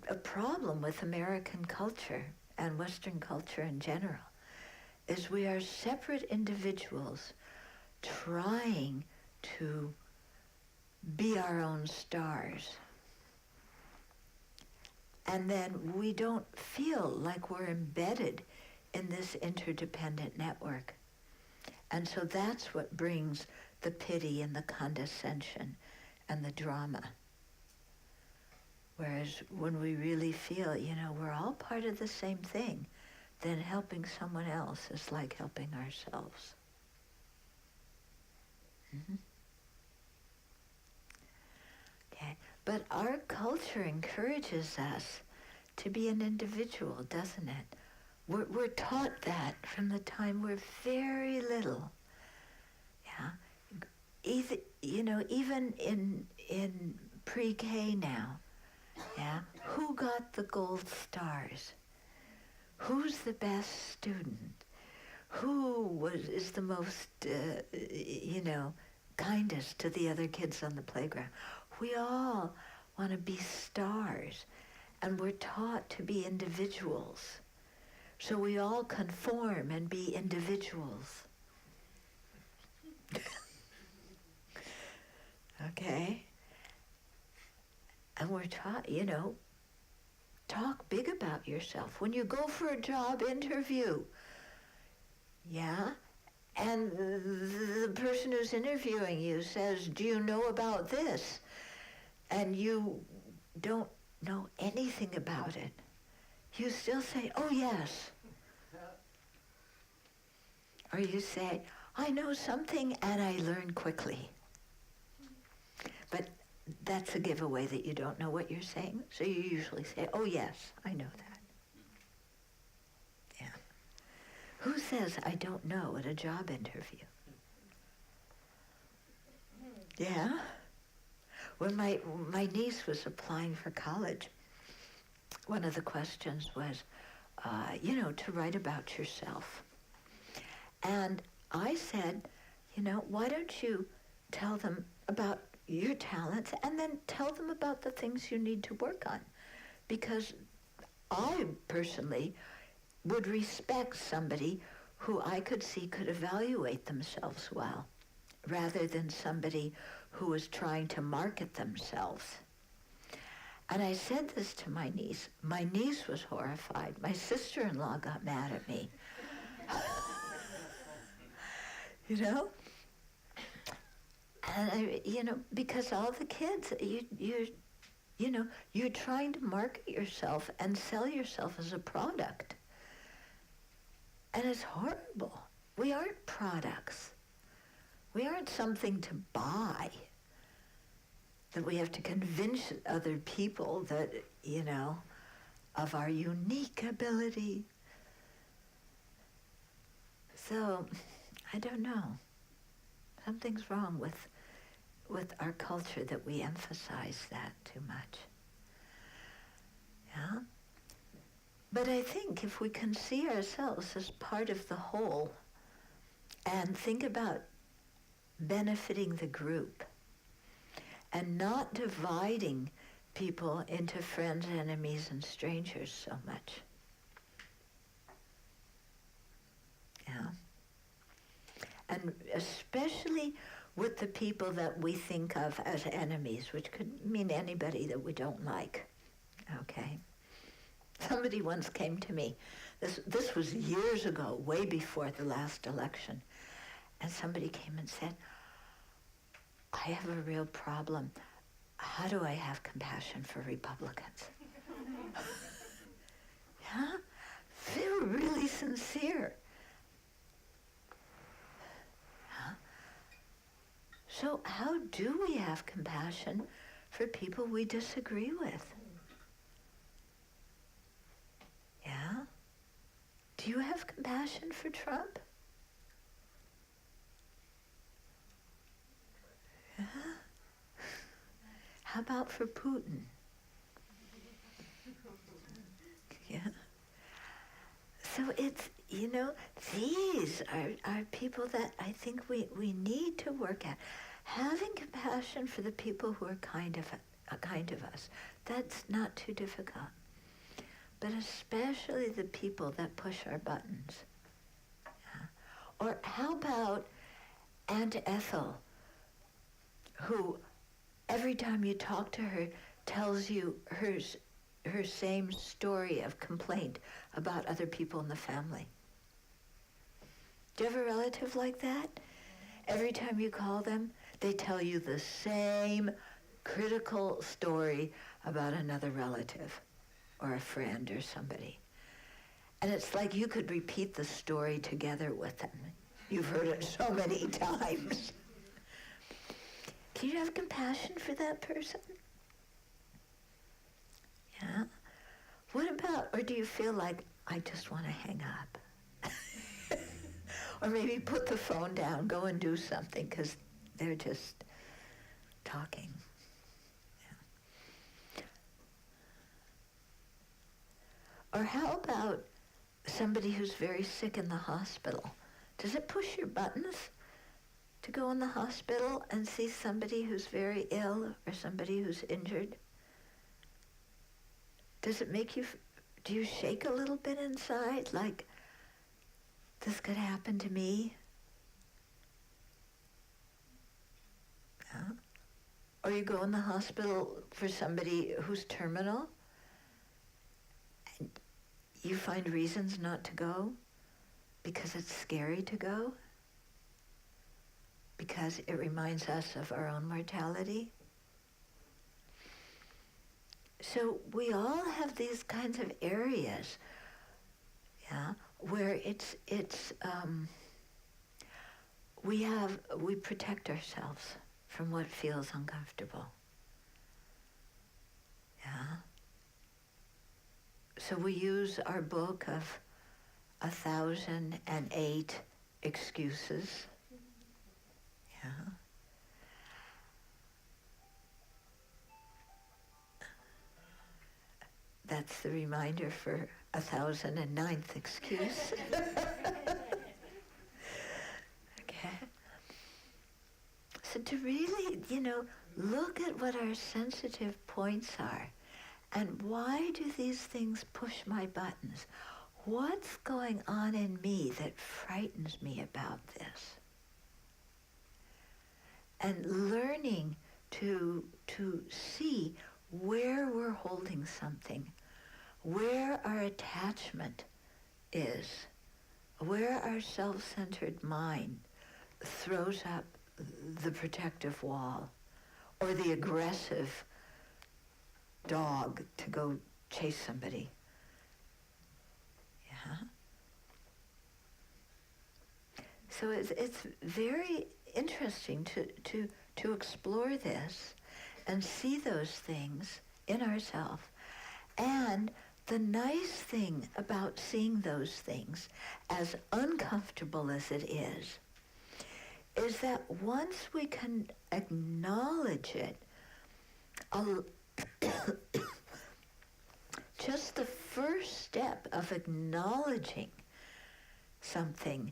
a problem with American culture and Western culture in general, is we are separate individuals trying to be our own stars. And then we don't feel like we're embedded in this interdependent network. And so that's what brings the pity and the condescension and the drama. Whereas when we really feel, we're all part of the same thing, then helping someone else is like helping ourselves. Mm-hmm. Okay, but our culture encourages us to be an individual, doesn't it? We're taught that from the time we're very little. Yeah, even in pre-K now. Yeah, who got the gold stars? Who's the best student? Who is the most, kindest to the other kids on the playground? We all want to be stars, and we're taught to be individuals. So we all conform and be individuals. Okay? And we're taught, talk big about yourself. When you go for a job interview, yeah, and the person who's interviewing you says, do you know about this? And you don't know anything about it. You still say, oh yes. Or you say, I know something and I learn quickly. But that's a giveaway that you don't know what you're saying. So you usually say, oh yes, I know that. Yeah. Who says I don't know at a job interview? Yeah. When my niece was applying for college, one of the questions was, to write about yourself. And I said, why don't you tell them about your talents and then tell them about the things you need to work on? Because I personally would respect somebody who I could see could evaluate themselves well, rather than somebody who was trying to market themselves. And I said this to my niece. My niece was horrified. My sister-in-law got mad at me. And because all the kids, you're trying to market yourself and sell yourself as a product. And it's horrible. We aren't products. We aren't something to buy, that we have to convince other people that, of our unique ability. So I don't know. Something's wrong with our culture that we emphasize that too much. Yeah? But I think if we can see ourselves as part of the whole and think about benefiting the group and not dividing people into friends, enemies, and strangers so much. Yeah. And especially with the people that we think of as enemies, which could mean anybody that we don't like. Okay? Somebody once came to me, this was years ago, way before the last election, and somebody came and said, I have a real problem. How do I have compassion for Republicans? Yeah? They were really sincere. Yeah? So how do we have compassion for people we disagree with? Yeah? Do you have compassion for Trump? Yeah? How about for Putin? Yeah. So it's, these are people that I think we need to work at. Having compassion for the people who are kind of us, that's not too difficult. But especially the people that push our buttons. Yeah. Or how about Aunt Ethel, who every time you talk to her tells you her same story of complaint about other people in the family? Do you have a relative like that? Every time you call them, they tell you the same critical story about another relative or a friend or somebody. And it's like you could repeat the story together with them. You've heard it so many times. Can you have compassion for that person? Yeah. What about, or do you feel like, I just want to hang up? Or maybe put the phone down, go and do something, because they're just talking. Yeah. Or how about somebody who's very sick in the hospital? Does it push your buttons to go in the hospital and see somebody who's very ill or somebody who's injured? Does it make you, do you shake a little bit inside, like, this could happen to me? Yeah. Or you go in the hospital for somebody who's terminal, and you find reasons not to go because it's scary to go, because it reminds us of our own mortality. So we all have these kinds of areas, yeah, where we protect ourselves from what feels uncomfortable. Yeah. So we use our book of 1,008 excuses. Yeah. That's the reminder for 1,009th excuse. Okay. So to really, look at what our sensitive points are, and why do these things push my buttons? What's going on in me that frightens me about this? And learning to see where we're holding something, where our attachment is, where our self-centered mind throws up the protective wall or the aggressive dog to go chase somebody. Yeah. So it's very interesting to explore this and see those things in ourselves. And the nice thing about seeing those things, as uncomfortable as it is, is that once we can acknowledge it, just the first step of acknowledging something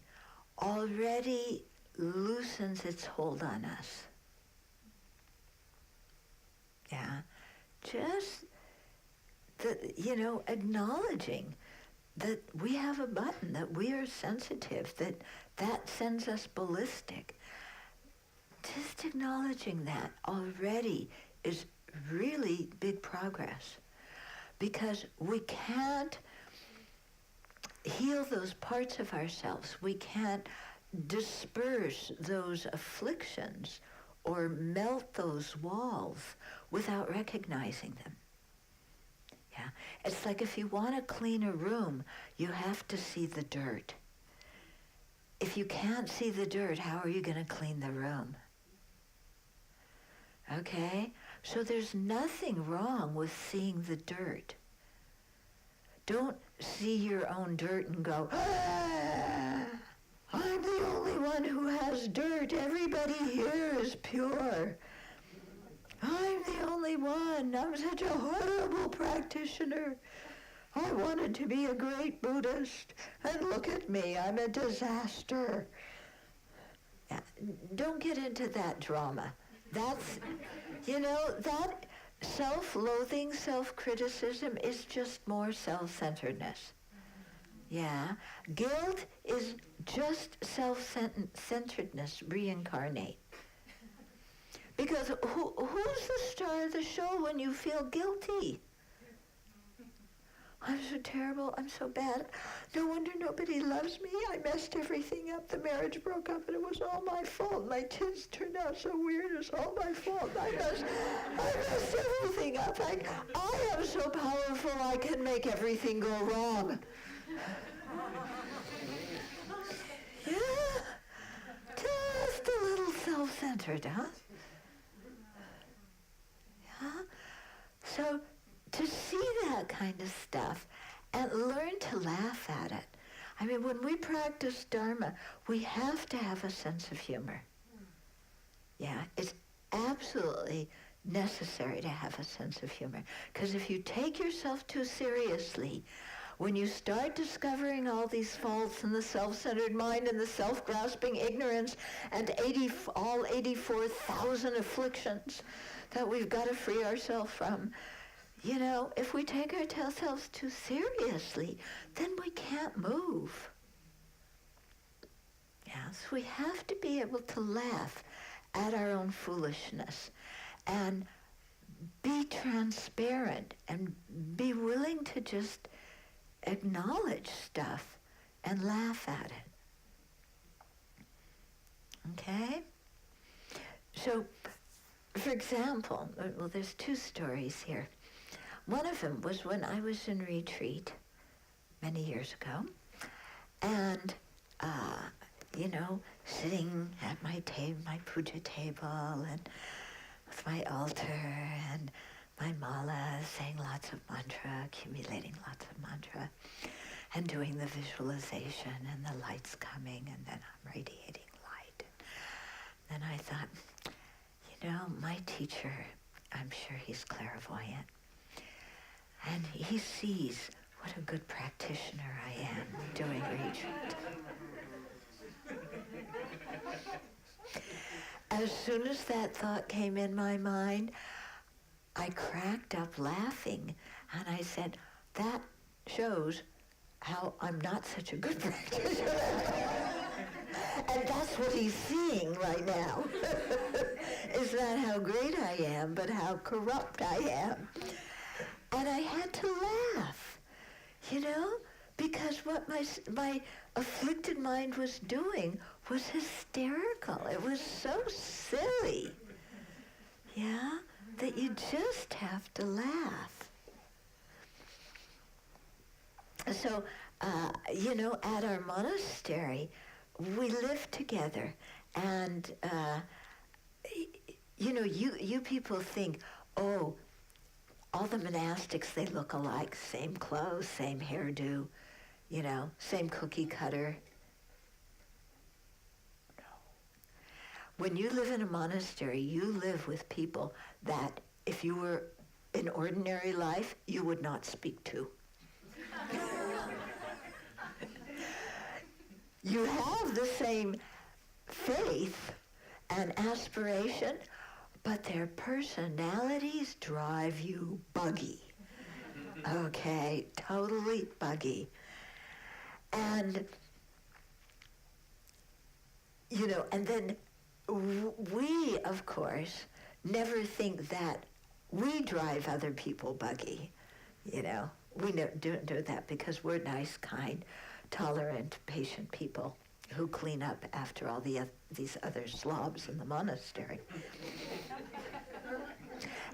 already loosens its hold on us. Yeah, just acknowledging that we have a button, that we are sensitive, that sends us ballistic. Just acknowledging that already is really big progress, because we can't heal those parts of ourselves. We can't disperse those afflictions or melt those walls without recognizing them. Yeah, it's like if you want to clean a room, you have to see the dirt. If you can't see the dirt, how are you going to clean the room? Okay? So there's nothing wrong with seeing the dirt. Don't see your own dirt and go, I'm the only one who has dirt. Everybody here is pure. I'm the only one. I'm such a horrible practitioner. I wanted to be a great Buddhist, and look at me, I'm a disaster. Yeah, don't get into that drama. That's, that self-loathing, self-criticism is just more self-centeredness. Yeah, guilt is just self-centeredness reincarnate. Because who's the star of the show when you feel guilty? I'm so terrible, I'm so bad. No wonder nobody loves me. I messed everything up. The marriage broke up and it was all my fault. My kids turned out so weird, it's all my fault. I messed everything up. I am so powerful I can make everything go wrong. Yeah, just a little self-centered, huh? Yeah? So to see that kind of stuff and learn to laugh at it. I mean, when we practice Dharma, we have to have a sense of humor. Yeah, it's absolutely necessary to have a sense of humor. Because if you take yourself too seriously, when you start discovering all these faults in the self-centered mind and the self-grasping ignorance and all 84,000 afflictions that we've got to free ourselves from, if we take ourselves too seriously, then we can't move. Yeah, so we have to be able to laugh at our own foolishness and be transparent and be willing to just acknowledge stuff and laugh at it. Okay? So, for example, there's two stories here. One of them was when I was in retreat many years ago, and, sitting at my puja table and with my altar and my mala, saying lots of mantra, accumulating lots of mantra, and doing the visualization and the light's coming, and then I'm radiating light. And then I thought, my teacher, I'm sure he's clairvoyant, and he sees what a good practitioner I am doing retreat. As soon as that thought came in my mind, I cracked up laughing, and I said, that shows how I'm not such a good practitioner. And that's what he's seeing right now. Is not how great I am, but how corrupt I am. And I had to laugh, because what my afflicted mind was doing was hysterical. It was so silly, that you just have to laugh. So, at our monastery, we lived together, and, you people think, oh, all the monastics, they look alike, same clothes, same hairdo, same cookie cutter. No. when you live in a monastery, you live with people that if you were in ordinary life, you would not speak to. You have the same faith and aspiration, but their personalities drive you buggy. Okay, totally buggy. And, and then we, of course, never think that we drive other people buggy. We don't do that because we're nice, kind, tolerant, patient people who clean up after all these other slobs in the monastery.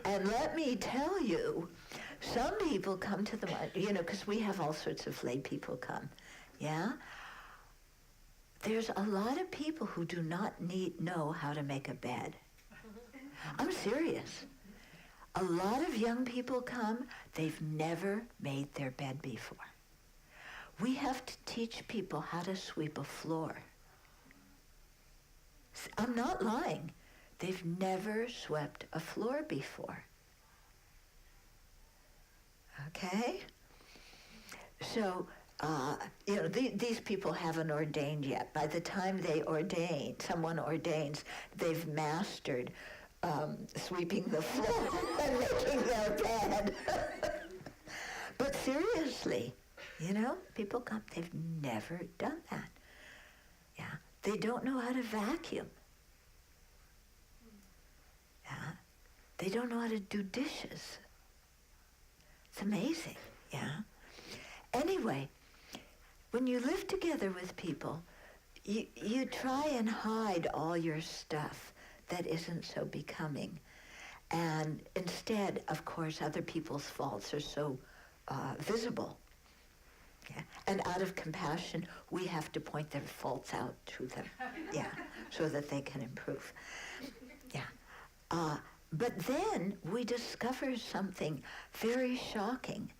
And let me tell you, some people come to the, because we have all sorts of lay people come, yeah? There's a lot of people who do not know how to make a bed. I'm serious. A lot of young people come, they've never made their bed before. We have to teach people how to sweep a floor. I'm not lying. They've never swept a floor before. Okay? So, these people haven't ordained yet. By the time someone ordains, they've mastered sweeping the floor and making their bed. But seriously, people come, they've never done that. Yeah, they don't know how to vacuum. Yeah, they don't know how to do dishes. It's amazing, yeah. Anyway, when you live together with people, you try and hide all your stuff that isn't so becoming. And instead, of course, other people's faults are so visible. Yeah. And out of compassion, we have to point their faults out to them, yeah, so that they can improve. Yeah. But then we discover something very shocking,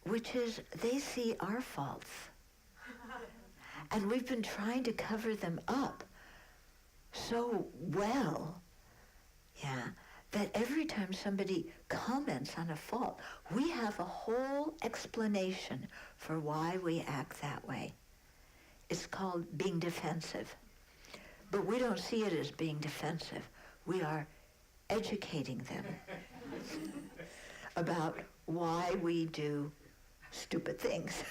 which is they see our faults. And we've been trying to cover them up so well, yeah, that every time somebody comments on a fault, we have a whole explanation for why we act that way. It's called being defensive. But we don't see it as being defensive. We are educating them about why we do stupid things,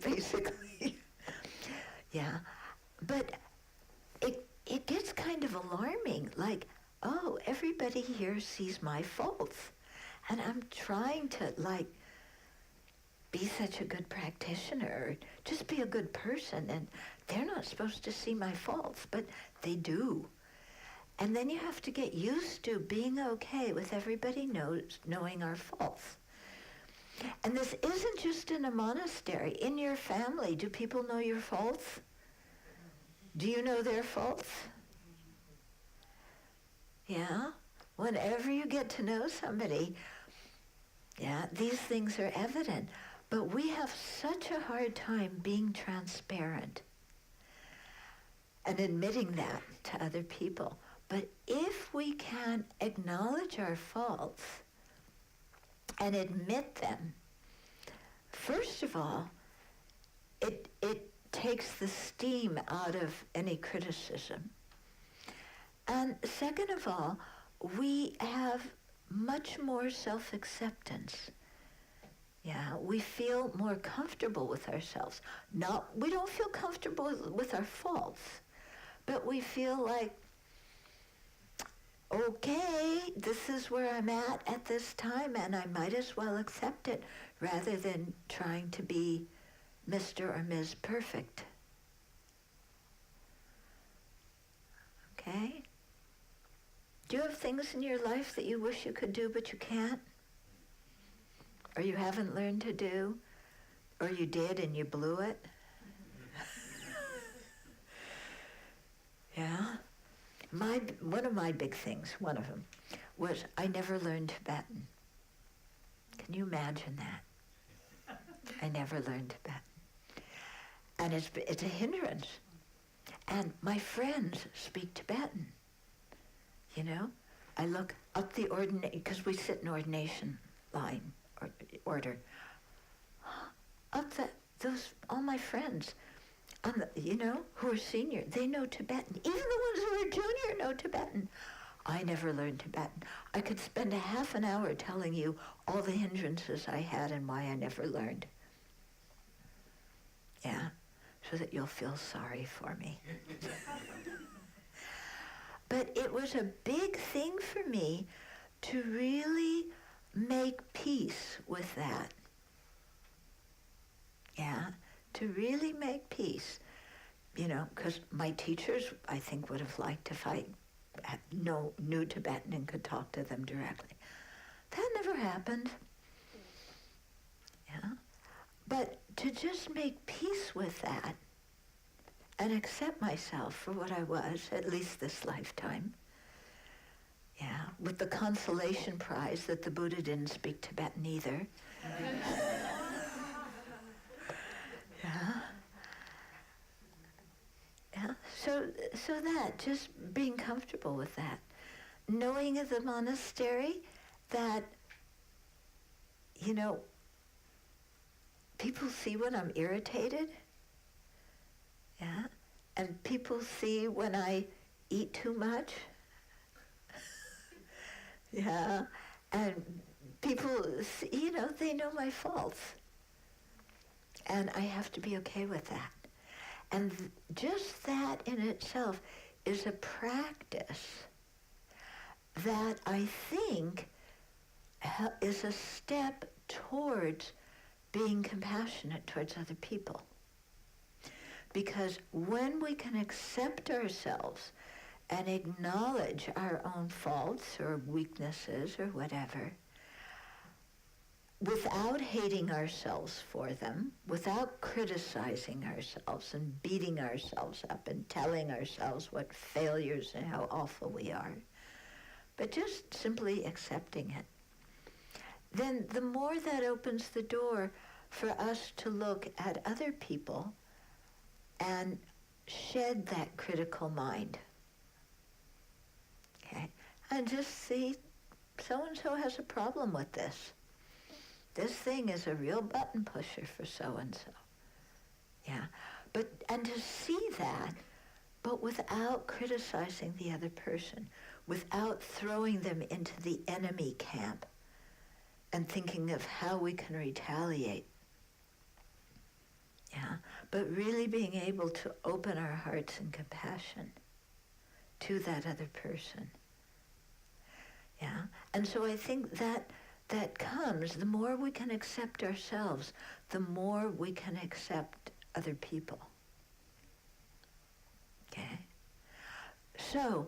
basically. Yeah, but it gets kind of alarming, like, oh, everybody here sees my faults. And I'm trying to, be such a good practitioner, just be a good person, and they're not supposed to see my faults, but they do. And then you have to get used to being okay with everybody knowing our faults. And this isn't just in a monastery. In your family, do people know your faults? Do you know their faults? Yeah? Whenever you get to know somebody, yeah, these things are evident. But we have such a hard time being transparent and admitting that to other people. But if we can acknowledge our faults and admit them, first of all, it takes the steam out of any criticism. And second of all, we have much more self-acceptance. Yeah, we feel more comfortable with ourselves. We don't feel comfortable with our faults, but we feel like, okay, this is where I'm at this time, and I might as well accept it rather than trying to be Mr. or Ms. Perfect. Okay? Do you have things in your life that you wish you could do but you can't? Or you haven't learned to do? Or you did and you blew it? Yeah? One of my big things, one of them, was I never learned Tibetan. Can you imagine that? I never learned Tibetan. And it's a hindrance. And my friends speak Tibetan. You know, I look up the ordination, because we sit in ordination line, or order. Up those, all my friends, who are senior, they know Tibetan. Even the ones who are junior know Tibetan. I never learned Tibetan. I could spend a half an hour telling you all the hindrances I had and why I never learned. Yeah, so that you'll feel sorry for me. But it was a big thing for me to really make peace with that. Yeah, to really make peace. You know, because my teachers, I think, would have liked if I knew Tibetan and could talk to them directly. That never happened. Yeah. But to just make peace with that and accept myself for what I was, at least this lifetime, yeah, with the consolation prize that the Buddha didn't speak Tibetan either. Yeah. Yeah. So that, just being comfortable with that. Knowing at the monastery that, you know, people see when I'm irritated. Yeah. And people see when I eat too much. Yeah. And people, see, they know my faults. And I have to be okay with that. And just that in itself is a practice that I think is a step towards being compassionate towards other people. Because when we can accept ourselves and acknowledge our own faults or weaknesses or whatever, without hating ourselves for them, without criticizing ourselves and beating ourselves up and telling ourselves what failures and how awful we are, but just simply accepting it, then the more that opens the door for us to look at other people and shed that critical mind. Okay? And just see, so-and-so has a problem with this. This thing is a real button pusher for so-and-so. Yeah. And to see that, but without criticizing the other person, without throwing them into the enemy camp and thinking of how we can retaliate. Yeah. But really being able to open our hearts in compassion to that other person. Yeah. And so I think that comes, the more we can accept ourselves, the more we can accept other people. Okay? So,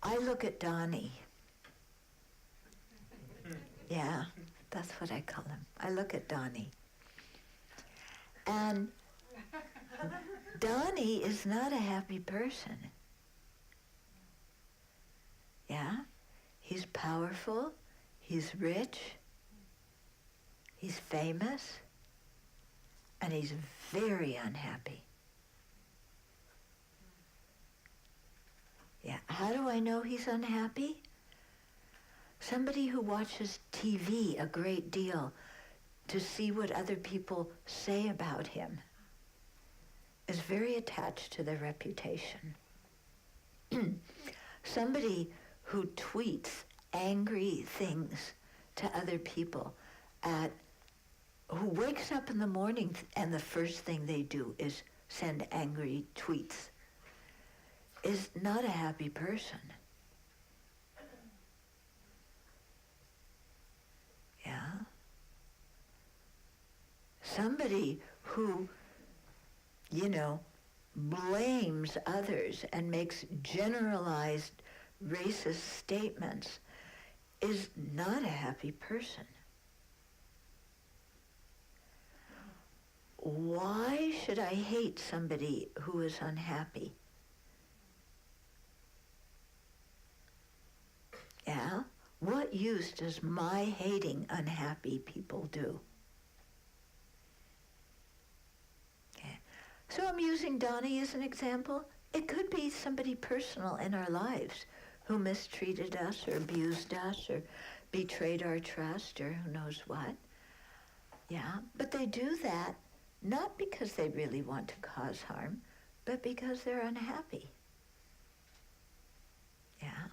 I look at Donnie. Yeah, that's what I call him. I look at Donnie. And Donnie is not a happy person. Yeah? He's powerful. He's rich, he's famous, and he's very unhappy. Yeah, how do I know he's unhappy? Somebody who watches TV a great deal to see what other people say about him is very attached to their reputation. Somebody who tweets angry things to other people, who wakes up in the morning and the first thing they do is send angry tweets, is not a happy person. Yeah? Somebody who, blames others and makes generalized racist statements is not a happy person. Why should I hate somebody who is unhappy? Yeah? What use does my hating unhappy people do? Okay. So I'm using using Donnie as an example, it could be somebody personal in our lives who mistreated us or abused us or betrayed our trust or who knows what. Yeah, but they do that not because they really want to cause harm, but because they're unhappy. Yeah.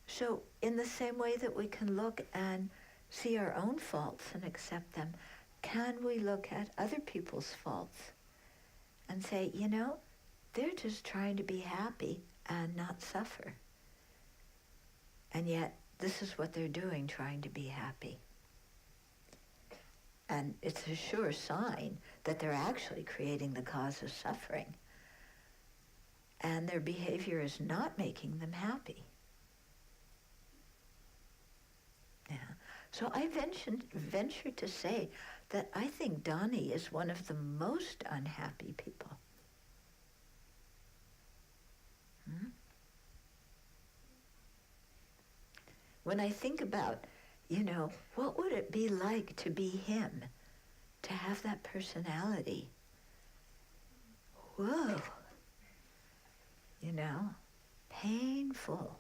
So in the same way that we can look and see our own faults and accept them, can we look at other people's faults and say, you know, they're just trying to be happy and not suffer. And yet, this is what they're doing, trying to be happy. And it's a sure sign that they're actually creating the cause of suffering. And their behavior is not making them happy. Yeah. So I venture to say that I think Donnie is one of the most unhappy people. When I think about, you know, what would it be like to be him, to have that personality? Whoa. You know, painful.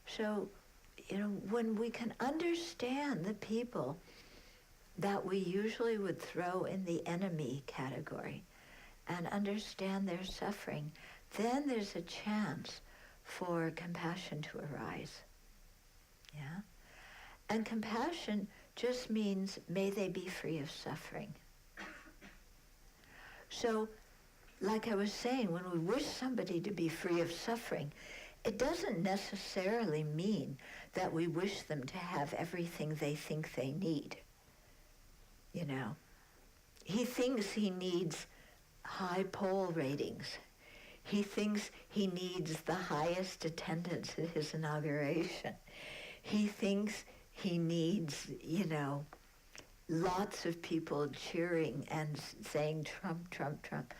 So, you know, when we can understand the people that we usually would throw in the enemy category and understand their suffering, then there's a chance for compassion to arise. Yeah? And compassion just means, may they be free of suffering. So, like I was saying, when we wish somebody to be free of suffering, it doesn't necessarily mean that we wish them to have everything they think they need. You know, he thinks he needs high poll ratings. He thinks he needs the highest attendance at his inauguration. He thinks he needs, you know, lots of people cheering and saying Trump, Trump, Trump.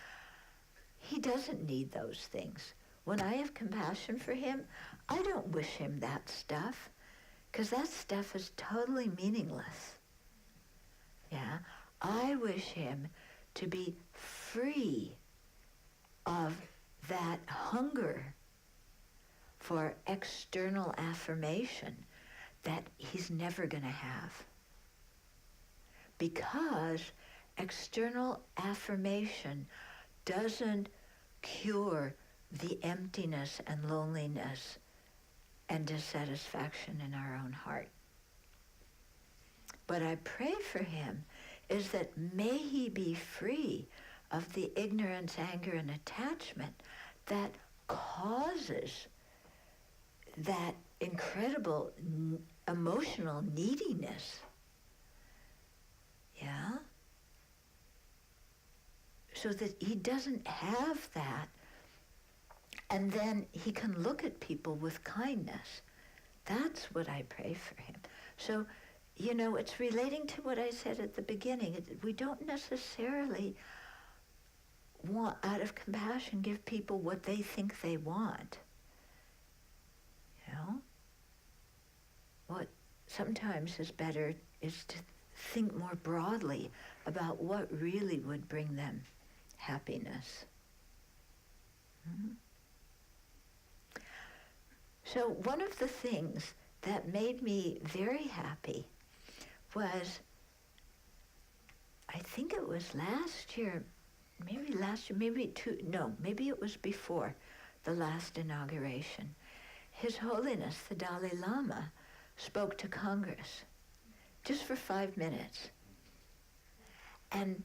He doesn't need those things. When I have compassion for him, I don't wish him that stuff, because that stuff is totally meaningless. Yeah, I wish him to be free of that hunger for external affirmation that he's never going to have. Because external affirmation doesn't cure the emptiness and loneliness and dissatisfaction in our own heart. What I pray for him is that may he be free of the ignorance, anger, and attachment that causes that incredible emotional neediness. Yeah? So that he doesn't have that, and then he can look at people with kindness. That's what I pray for him. So, you know, it's relating to what I said at the beginning. We don't necessarily want, out of compassion, give people what they think they want. You know? What sometimes is better is to think more broadly about what really would bring them happiness. Mm-hmm. So one of the things that made me very happy was, I think it was last year, maybe it was before the last inauguration. His Holiness, the Dalai Lama, spoke to Congress just for 5 minutes. And,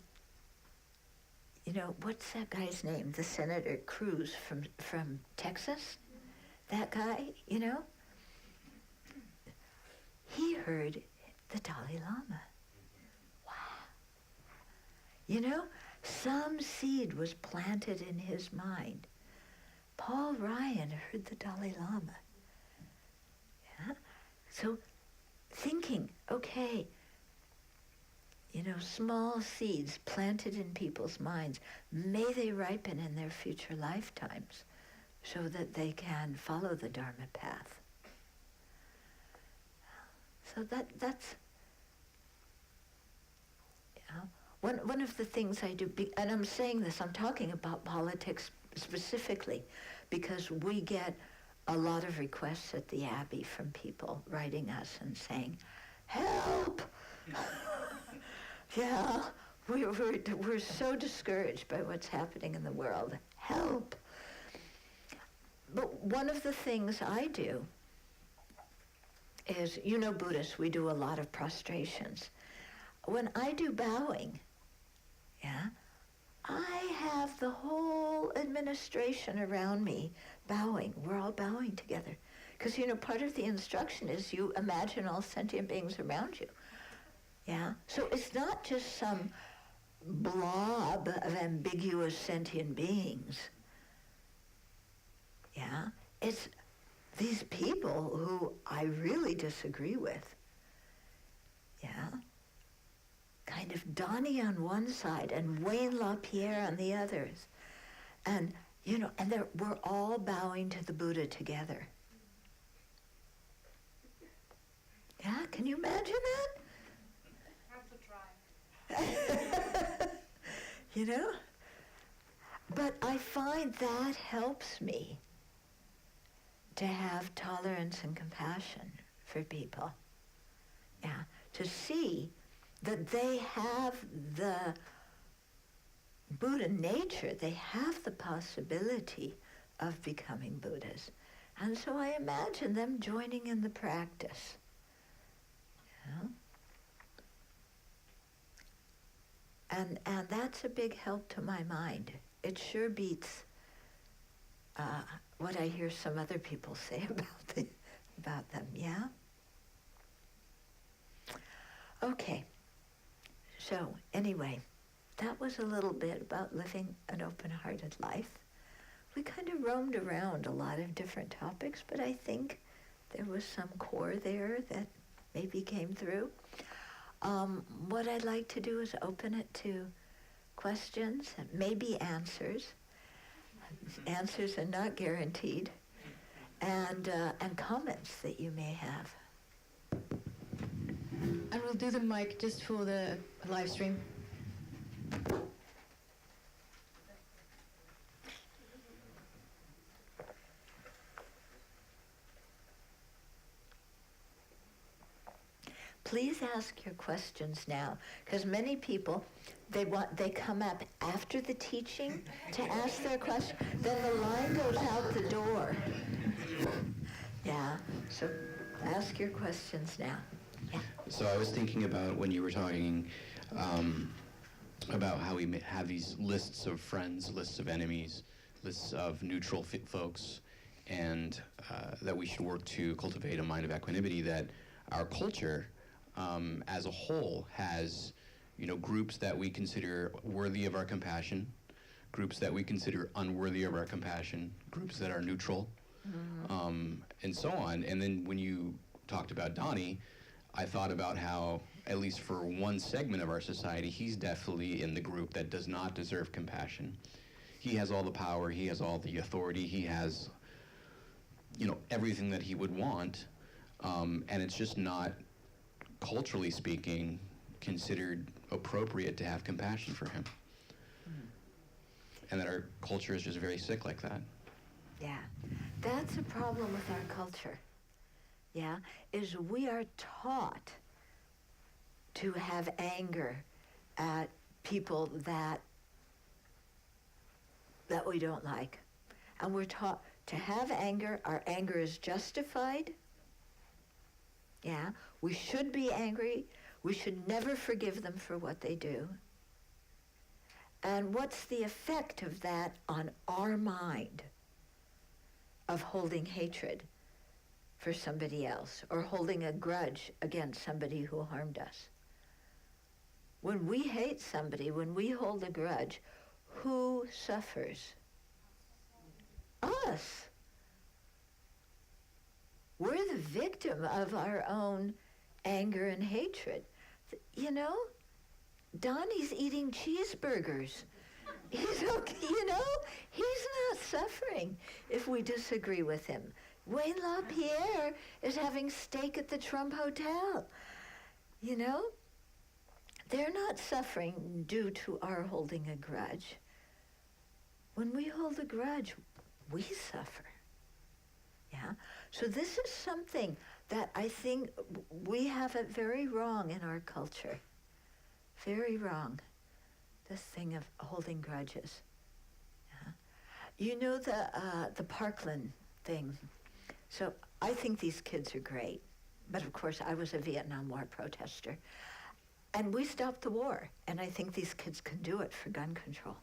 you know, what's that guy's name? The Senator Cruz from Texas? That guy, you know? He heard the Dalai Lama. Wow. You know, some seed was planted in his mind. Paul Ryan heard the Dalai Lama. Yeah? So thinking, okay, you know, small seeds planted in people's minds, may they ripen in their future lifetimes so that they can follow the Dharma path. So that's, you know, One of the things I do, and I'm saying this, I'm talking about politics specifically, because we get a lot of requests at the Abbey from people writing us and saying, help! Yeah, we're so discouraged by what's happening in the world. Help! But one of the things I do is, Buddhists, we do a lot of prostrations. When I do bowing, I have the whole administration around me bowing. We're all bowing together. Because, part of the instruction is you imagine all sentient beings around you. Yeah? So it's not just some blob of ambiguous sentient beings. Yeah? It's these people who I really disagree with. Yeah? Kind of Donnie on one side and Wayne LaPierre on the others. And, we're all bowing to the Buddha together. Yeah, can you imagine that? Have to try. But I find that helps me to have tolerance and compassion for people. Yeah, to see that they have the Buddha nature, they have the possibility of becoming Buddhas. And so I imagine them joining in the practice. Yeah? And that's a big help to my mind. It sure beats what I hear some other people say about them, yeah? Okay. So, anyway, that was a little bit about living an open-hearted life. We kind of roamed around a lot of different topics, but I think there was some core there that maybe came through. What I'd like to do is open it to questions and maybe answers. Answers are not guaranteed. And comments that you may have. And we'll do the mic just for the live stream. Please ask your questions now, because many people, they come up after the teaching to ask their question, then the line goes out the door. Yeah, so ask your questions now. Yeah. So I was thinking about when you were talking about how we have these lists of friends, lists of enemies, lists of neutral folks, and that we should work to cultivate a mind of equanimity, that our culture as a whole has, groups that we consider worthy of our compassion, groups that we consider unworthy of our compassion, groups that are neutral, and so on. And then when you talked about Donnie, I thought about how, at least for one segment of our society, he's definitely in the group that does not deserve compassion. He has all the power, he has all the authority, he has, everything that he would want, and it's just not, culturally speaking, considered appropriate to have compassion for him. And that our culture is just very sick like that. Yeah, that's a problem with our culture. Yeah, is we are taught to have anger at people that we don't like. And we're taught to have anger. Our anger is justified. Yeah, we should be angry. We should never forgive them for what they do. And what's the effect of that on our mind of holding hatred for somebody else or holding a grudge against somebody who harmed us? When we hate somebody, when we hold a grudge, who suffers? Us. We're the victim of our own anger and hatred. Donnie's eating cheeseburgers. He's okay, he's not suffering if we disagree with him. Wayne LaPierre is having steak at the Trump Hotel. they're not suffering due to our holding a grudge. When we hold a grudge, we suffer. Yeah? So this is something that I think we have it very wrong in our culture. Very wrong. This thing of holding grudges. Yeah? You know the Parkland thing. So I think these kids are great. But of course, I was a Vietnam War protester. And we stopped the war. And I think these kids can do it for gun control.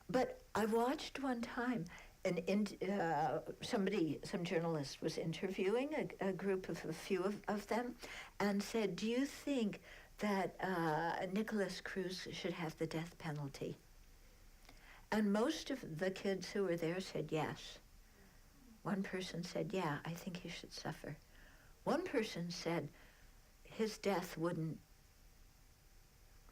But I watched one time, some journalist was interviewing a group of a few of them and said, do you think that Nicholas Cruz should have the death penalty? And most of the kids who were there said yes. One person said, yeah, I think he should suffer. One person said his death wouldn't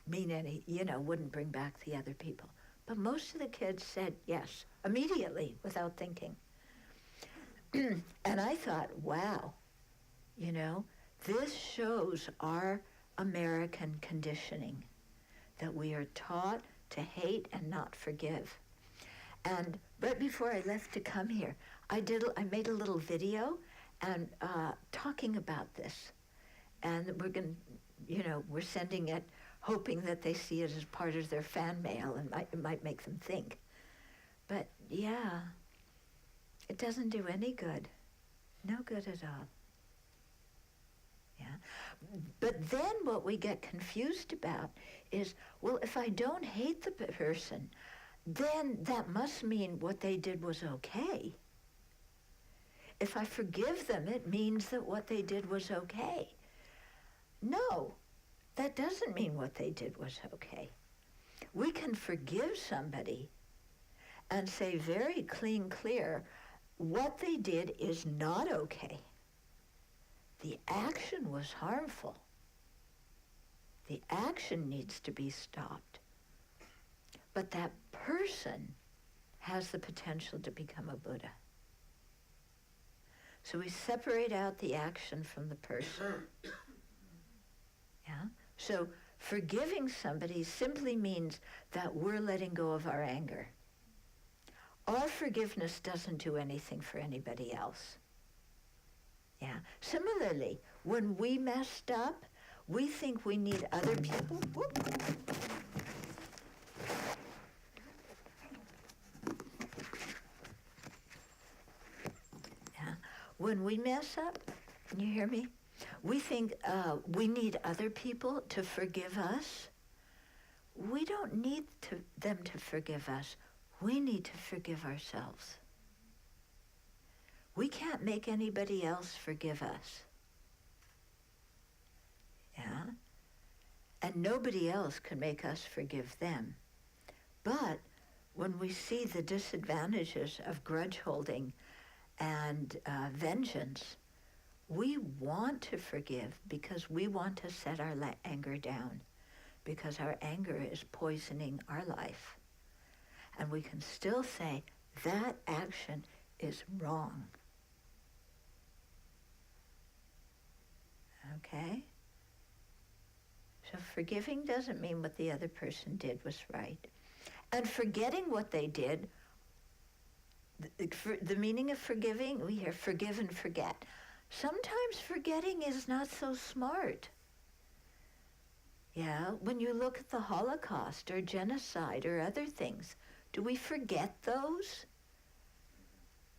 mean any, wouldn't bring back the other people. But most of the kids said yes, immediately, without thinking. And I thought, wow, this shows our American conditioning, that we are taught to hate and not forgive. And right before I left to come here, I made a little video and talking about this. And we're sending it, hoping that they see it as part of their fan mail and it might make them think. But yeah, it doesn't do any good. No good at all. Yeah. But then what we get confused about is, well, if I don't hate the person, then that must mean what they did was okay. If I forgive them, it means that what they did was okay. No, that doesn't mean what they did was okay. We can forgive somebody and say very clear, what they did is not okay. The action was harmful. The action needs to be stopped. But that person has the potential to become a Buddha. So we separate out the action from the person. Yeah? So forgiving somebody simply means that we're letting go of our anger. Our forgiveness doesn't do anything for anybody else. Yeah. Similarly, when we messed up, we think we need other people. Yeah. When we mess up, can you hear me? We think we need other people to forgive us. We don't need them to forgive us. We need to forgive ourselves. We can't make anybody else forgive us. Yeah? And nobody else can make us forgive them. But when we see the disadvantages of grudge holding and vengeance, we want to forgive because we want to set our anger down, because our anger is poisoning our life. And we can still say that action is wrong. Okay? So forgiving doesn't mean what the other person did was right. And forgetting what they did, the meaning of forgiving, we hear forgive and forget. Sometimes forgetting is not so smart. Yeah, when you look at the Holocaust or genocide or other things, do we forget those?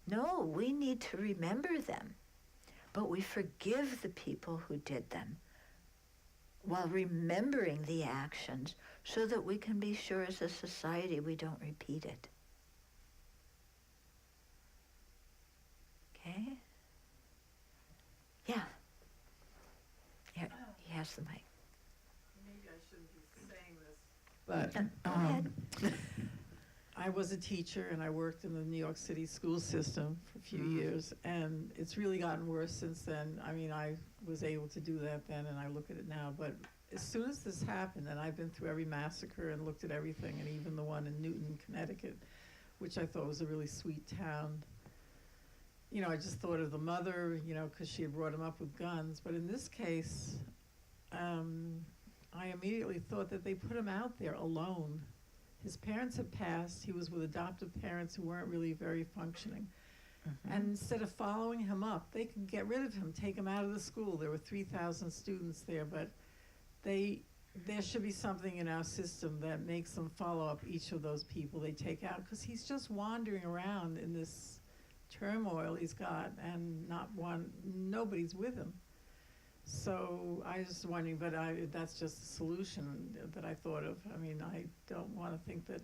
No, we need to remember them. But we forgive the people who did them while remembering the actions so that we can be sure as a society we don't repeat it. Okay? Yeah. Here, he has the mic. Maybe I shouldn't be saying this, but Go ahead. I was a teacher and I worked in the New York City school system for a few years, and it's really gotten worse since then. I mean, I was able to do that then, and I look at it now, but as soon as this happened, and I've been through every massacre and looked at everything, and even the one in Newton, Connecticut, which I thought was a really sweet town, I just thought of the mother, because she had brought him up with guns. But in this case, I immediately thought that they put him out there alone. His parents had passed. He was with adoptive parents who weren't really very functioning. And instead of following him up, they could get rid of him, take him out of the school. There were 3,000 students there, but there should be something in our system that makes them follow up each of those people they take out, because he's just wandering around in this turmoil he's got, and nobody's with him. So I was wondering, but that's just a solution that I thought of. I mean, I don't want to think that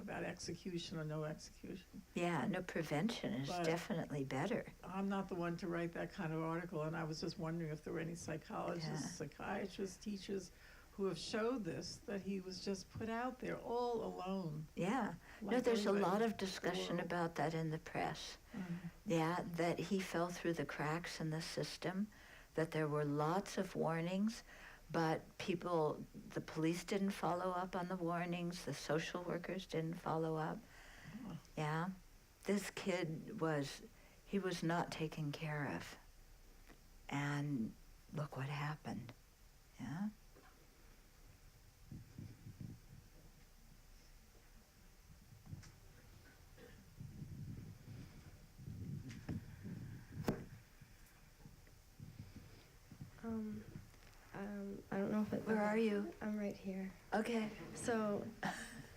about execution or no execution. Yeah, no, prevention is But definitely better. I'm not the one to write that kind of article, and I was just wondering if there were any psychologists, psychiatrists, teachers who have showed this, that he was just put out there all alone. Yeah. No, like there's a everybody lot in of discussion the world. about that in the press. Mhm. Yeah, that he fell through the cracks in the system, that there were lots of warnings, but the police didn't follow up on the warnings, the social workers didn't follow up. Yeah. This kid was not taken care of. And look what happened. Yeah. I don't know if it. Where are you? I'm right here. Okay. So,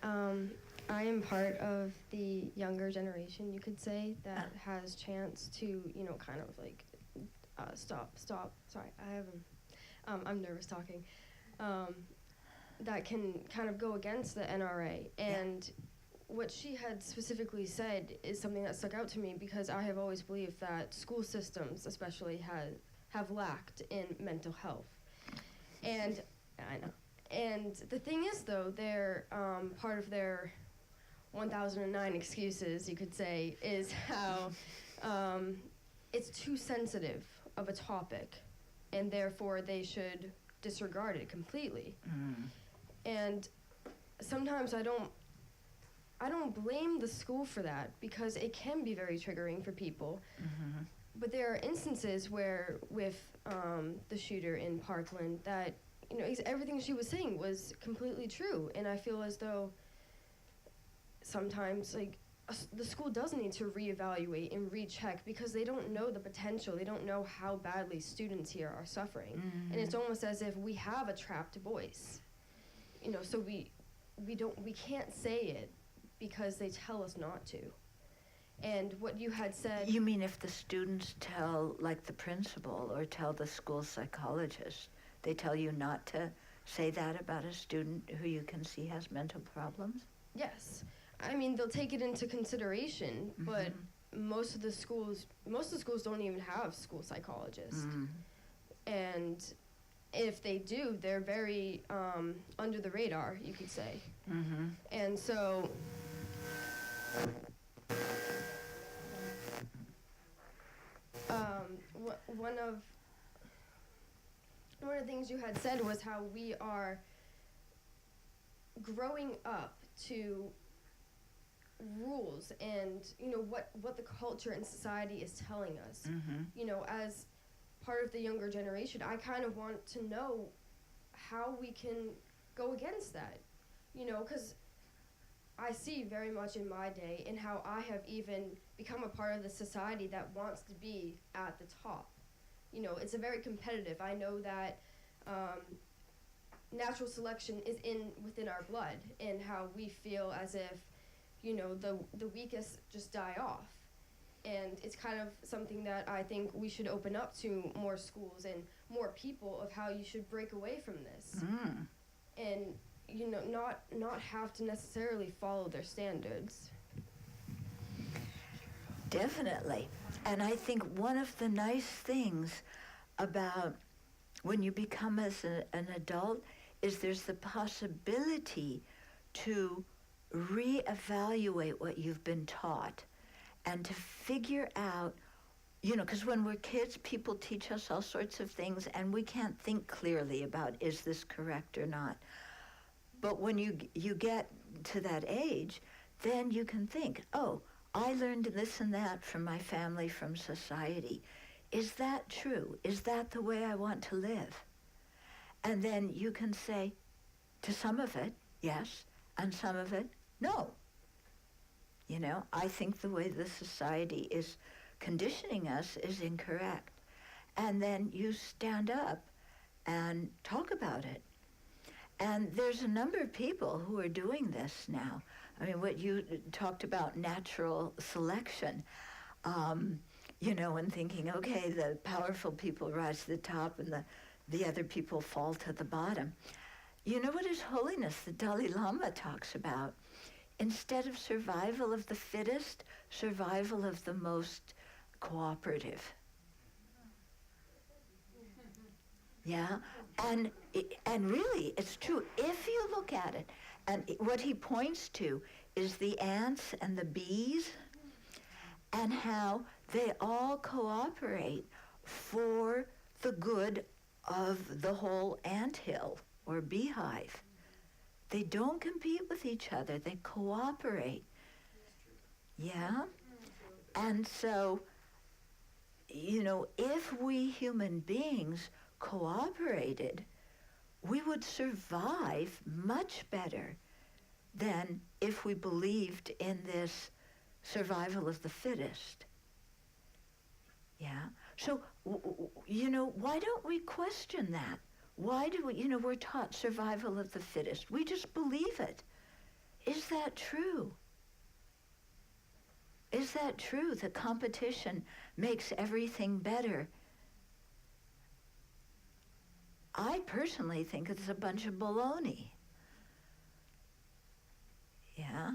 I am part of the younger generation, you could say, that has chance to, kind of like, stop. Sorry, I'm nervous talking. That can kind of go against the NRA. And what she had specifically said is something that stuck out to me, because I have always believed that school systems especially have lacked in mental health. And I know. And the thing is, though, they're part of their 1009 excuses, you could say, is how it's too sensitive of a topic, and therefore they should disregard it completely. And sometimes I don't blame the school for that, because it can be very triggering for people. But there are instances where, with the shooter in Parkland, that everything she was saying was completely true, and I feel as though sometimes the school does need to reevaluate and recheck, because they don't know the potential. They don't know how badly students here are suffering, and it's almost as if we have a trapped voice. So we can't say it because they tell us not to. And what you had said... You mean if the students tell, like the principal, or tell the school psychologist, they tell you not to say that about a student who you can see has mental problems? Yes. I mean, they'll take it into consideration, but most of the schools don't even have school psychologists. And if they do, they're very under the radar, you could say. And so... one of the things you had said was how we are growing up to rules and what the culture and society is telling us. As part of the younger generation, I kind of want to know how we can go against that, because I see very much in my day and how I have even become a part of the society that wants to be at the top. It's a very competitive. I know that natural selection is within our blood, and how we feel as if, the weakest just die off. And it's kind of something that I think we should open up to more schools and more people, of how you should break away from this. And not have to necessarily follow their standards. Definitely. And I think one of the nice things about when you become as an adult is there's the possibility to reevaluate what you've been taught, and to figure out, because when we're kids, people teach us all sorts of things, and we can't think clearly about, is this correct or not? But when you get to that age, then you can think, oh, I learned this and that from my family, from society. Is that true? Is that the way I want to live? And then you can say to some of it, yes, and some of it, no. You know, I think the way the society is conditioning us is incorrect. And then you stand up and talk about it. And there's a number of people who are doing this now. I mean, what you talked about, natural selection, you know, and thinking, okay, the powerful people rise to the top and the other people fall to the bottom. You know what His Holiness, the Dalai Lama, talks about? Instead of survival of the fittest, survival of the most cooperative. Yeah, and really, it's true. If you look at it, and what he points to is the ants and the bees, and how they all cooperate for the good of the whole anthill or beehive. They don't compete with each other, they cooperate. Yeah? And so, you know, if we human beings cooperated, we would survive much better than if we believed in this survival of the fittest. Yeah? So, you know, why don't we question that? Why do we, you know, we're taught survival of the fittest. We just believe it. Is that true? Is that true? The competition makes everything better. I personally think it's a bunch of baloney. Yeah?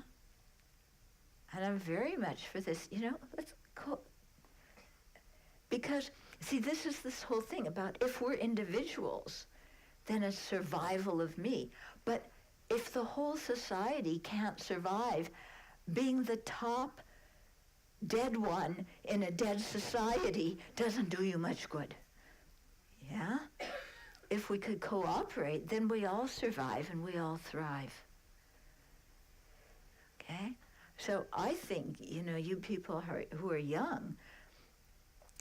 And I'm very much for this, you know, let's go. Because, see, this is this whole thing about if we're individuals, then it's survival of me. But if the whole society can't survive, being the top dead one in a dead society doesn't do you much good. Yeah? If we could cooperate, then we all survive and we all thrive. Okay? So I think, you know, you people who are young,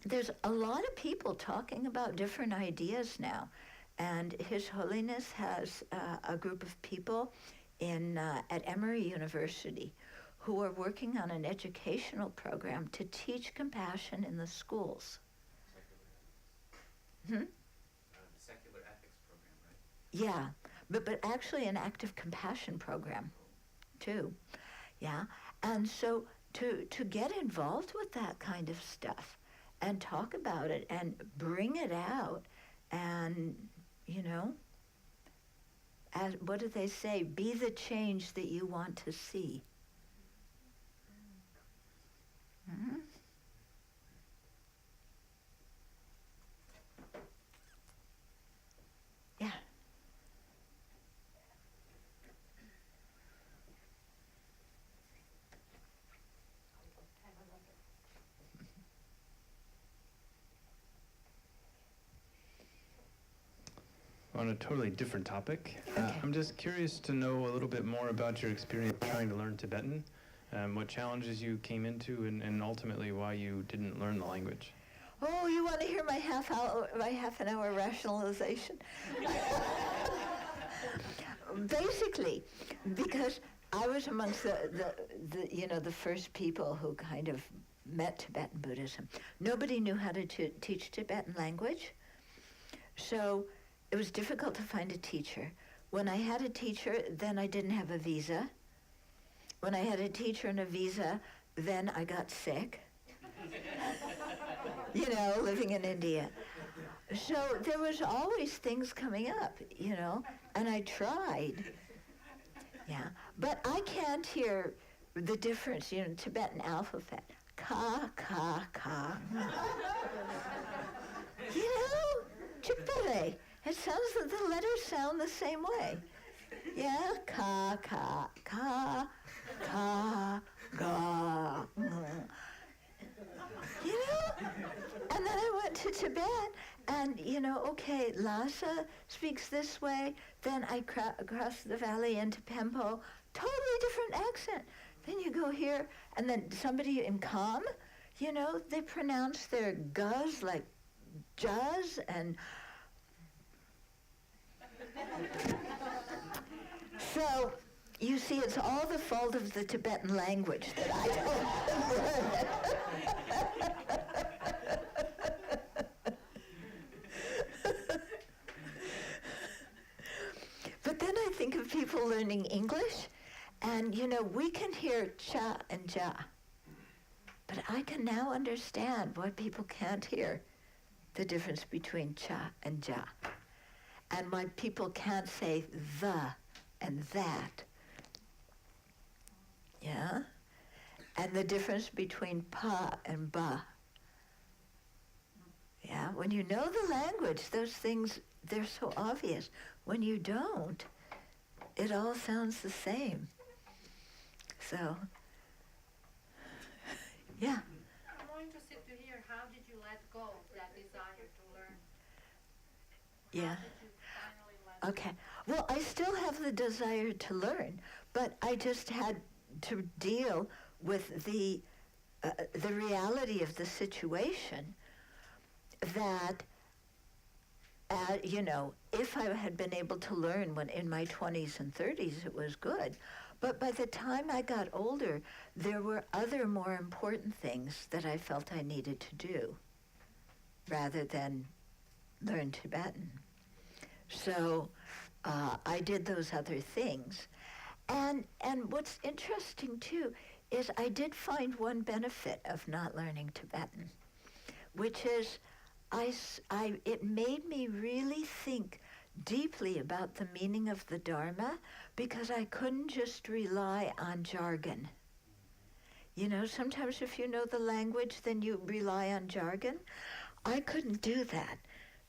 there's a lot of people talking about different ideas now. And His Holiness has a group of people at Emory University who are working on an educational program to teach compassion in the schools. Secular ethics program, right? Yeah, but actually an active compassion program, too. Yeah, and so to get involved with that kind of stuff and talk about it and bring it out and, you know, as, what do they say? Be the change that you want to see. Mm-hmm. Yeah. On a totally different topic, Okay. I'm just curious to know a little bit more about your experience trying to learn Tibetan, what challenges you came into, and ultimately why you didn't learn the language. Oh, you want to hear my half an hour rationalization? Basically, because I was amongst the first people who kind of met Tibetan Buddhism. Nobody knew how to teach Tibetan language, so it was difficult to find a teacher. When I had a teacher, then I didn't have a visa. When I had a teacher and a visa, then I got sick. You know, living in India. So there was always things coming up, you know, and I tried. Yeah, but I can't hear the difference, you know, Tibetan alphabet. Ka, ka, ka. You know, chikpere. It sounds that the letters sound the same way. Yeah, ka, ka, ka, ka, ga. You know? And then I went to Tibet, and, you know, okay, Lhasa speaks this way, then I cross the valley into Pempo, totally different accent. Then you go here, and then somebody in Kham, you know, they pronounce their guz like juz, and So, you see, it's all the fault of the Tibetan language that I don't learn. But then I think of people learning English, and you know, we can hear cha and ja, but I can now understand why people can't hear the difference between cha and ja, and why people can't say the and that. Yeah? And the difference between pa and ba. Yeah, when you know the language, those things, they're so obvious. When you don't, it all sounds the same. So, yeah. I'm more interested to hear, how did you let go of that desire to learn? Yeah. How did you finally let Okay. Well, I still have the desire to learn, but I just had to deal with the reality of the situation that, you know, if I had been able to learn when in my 20s and 30s, it was good. But by the time I got older, there were other more important things that I felt I needed to do rather than learn Tibetan. So I did those other things. And what's interesting, too, is I did find one benefit of not learning Tibetan, which is it made me really think deeply about the meaning of the Dharma, because I couldn't just rely on jargon. You know, sometimes if you know the language, then you rely on jargon. I couldn't do that.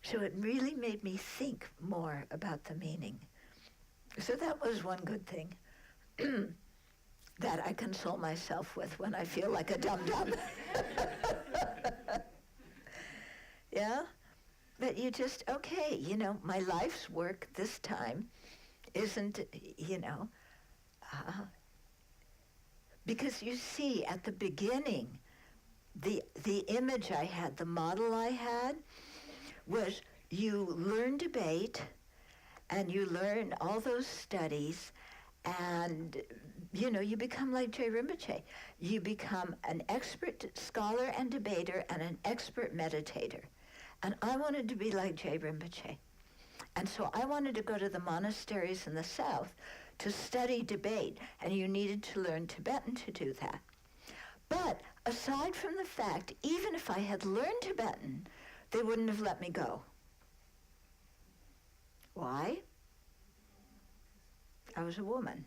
So it really made me think more about the meaning. So that was one good thing that I console myself with when I feel like a dum-dum. Yeah? But you just, okay, you know, my life's work this time isn't, you know, because you see, at the beginning, the image I had, the model I had, was you learn debate, and you learn all those studies, and, you know, you become like Jay Rinpoche. You become an expert scholar and debater and an expert meditator. And I wanted to be like Jay Rinpoche. And so I wanted to go to the monasteries in the south to study debate, and you needed to learn Tibetan to do that. But aside from the fact, even if I had learned Tibetan, they wouldn't have let me go. Why? I was a woman.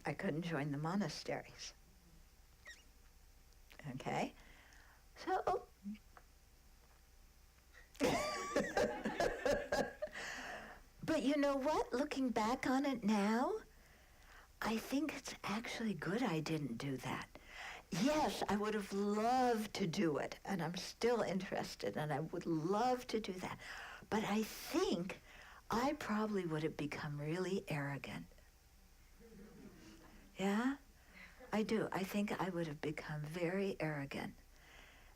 I couldn't join the monasteries. Okay? So, but you know what? Looking back on it now, I think it's actually good I didn't do that. Yes, I would have loved to do it, and I'm still interested, and I would love to do that. But I think I probably would have become really arrogant. Yeah? I do. I think I would have become very arrogant.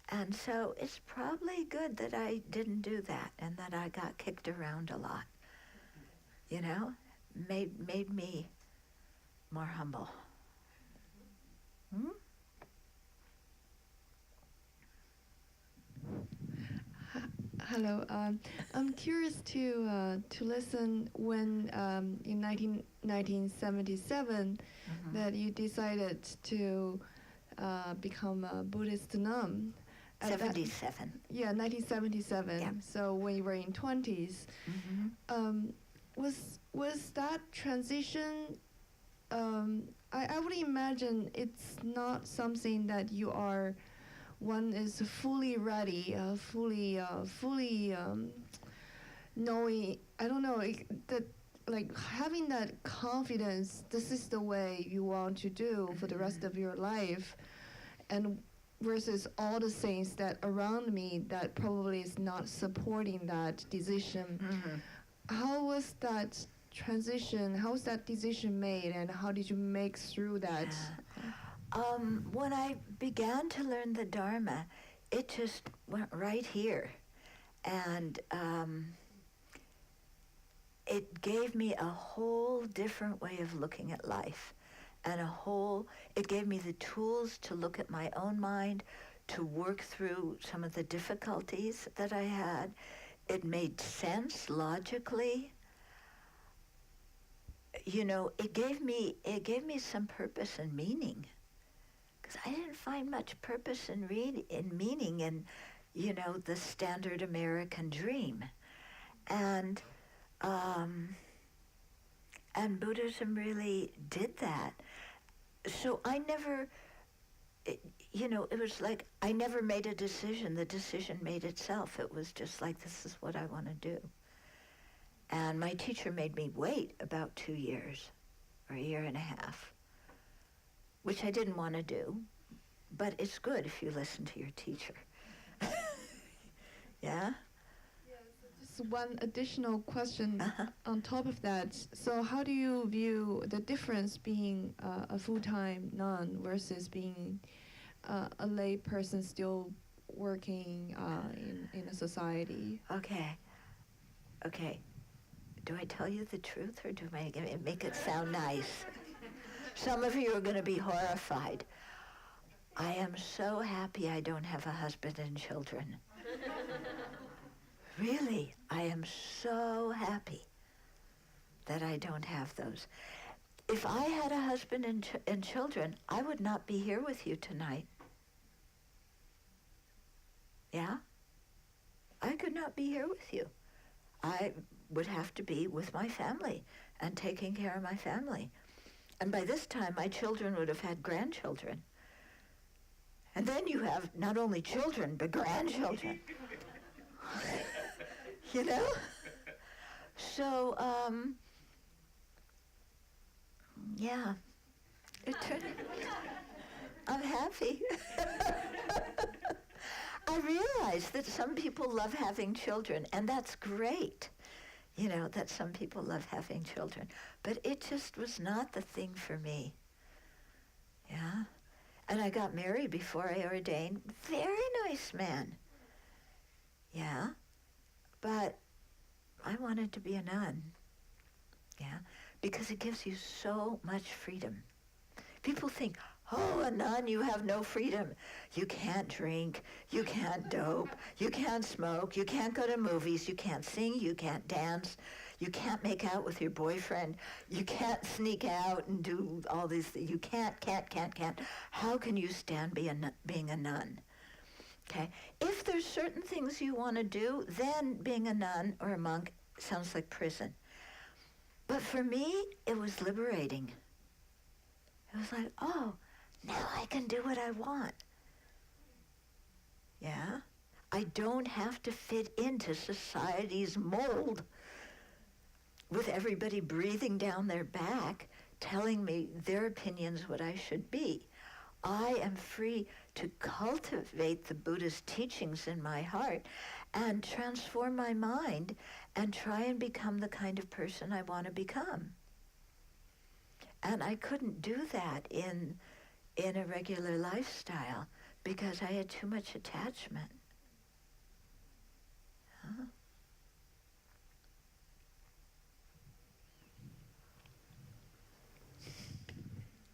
And so it's probably good that I didn't do that and that I got kicked around a lot. You know? Made me more humble. Hmm? Hello. I'm curious to listen when in 1977 that you decided to become a Buddhist nun. 77. Yeah, 1977. Yeah. So when you were in 20s, was that transition? I would imagine it's not something that you are. One is fully ready, fully knowing. I don't know that, like having that confidence. This is the way you want to do for the rest of your life, and versus all the things that around me that probably is not supporting that decision. How was that transition? How was that decision made, and how did you make through that? When I began to learn the Dharma, it just went right here. And it gave me a whole different way of looking at life, and it gave me the tools to look at my own mind, to work through some of the difficulties that I had. It made sense logically. You know, it gave me some purpose and meaning, because I didn't find much purpose and meaning in, you know, the standard American dream. And Buddhism really did that. So I never, you know, it was like I never made a decision. The decision made itself. It was just like, this is what I want to do. And my teacher made me wait about 2 years, or a year and a half, which I didn't want to do, but it's good if you listen to your teacher. Yeah? Just one additional question on top of that. So how do you view the difference being a full-time nun versus being a lay person still working in a society? Okay. Do I tell you the truth, or do I make it sound nice? Some of you are going to be horrified. I am so happy I don't have a husband and children. Really, I am so happy that I don't have those. If I had a husband and children, I would not be here with you tonight. Yeah? I could not be here with you. I would have to be with my family and taking care of my family. And by this time, my children would have had grandchildren. And then you have not only children, but grandchildren. You know? So, yeah. I'm happy. I realize that some people love having children, and that's great. You know, that some people love having children. But it just was not the thing for me. Yeah? And I got married before I ordained. Very nice man. Yeah? But I wanted to be a nun. Yeah? Because it gives you so much freedom. People think, oh, a nun, you have no freedom. You can't drink, you can't dope, you can't smoke, you can't go to movies, you can't sing, you can't dance, you can't make out with your boyfriend, you can't sneak out and do all these things. You can't. How can you stand being a nun? Okay? If there's certain things you want to do, then being a nun or a monk sounds like prison. But for me, it was liberating. It was like, oh, now I can do what I want. Yeah? I don't have to fit into society's mold with everybody breathing down their back, telling me their opinion's what I should be. I am free to cultivate the Buddhist teachings in my heart and transform my mind and try and become the kind of person I want to become. And I couldn't do that in a regular lifestyle because I had too much attachment. Huh?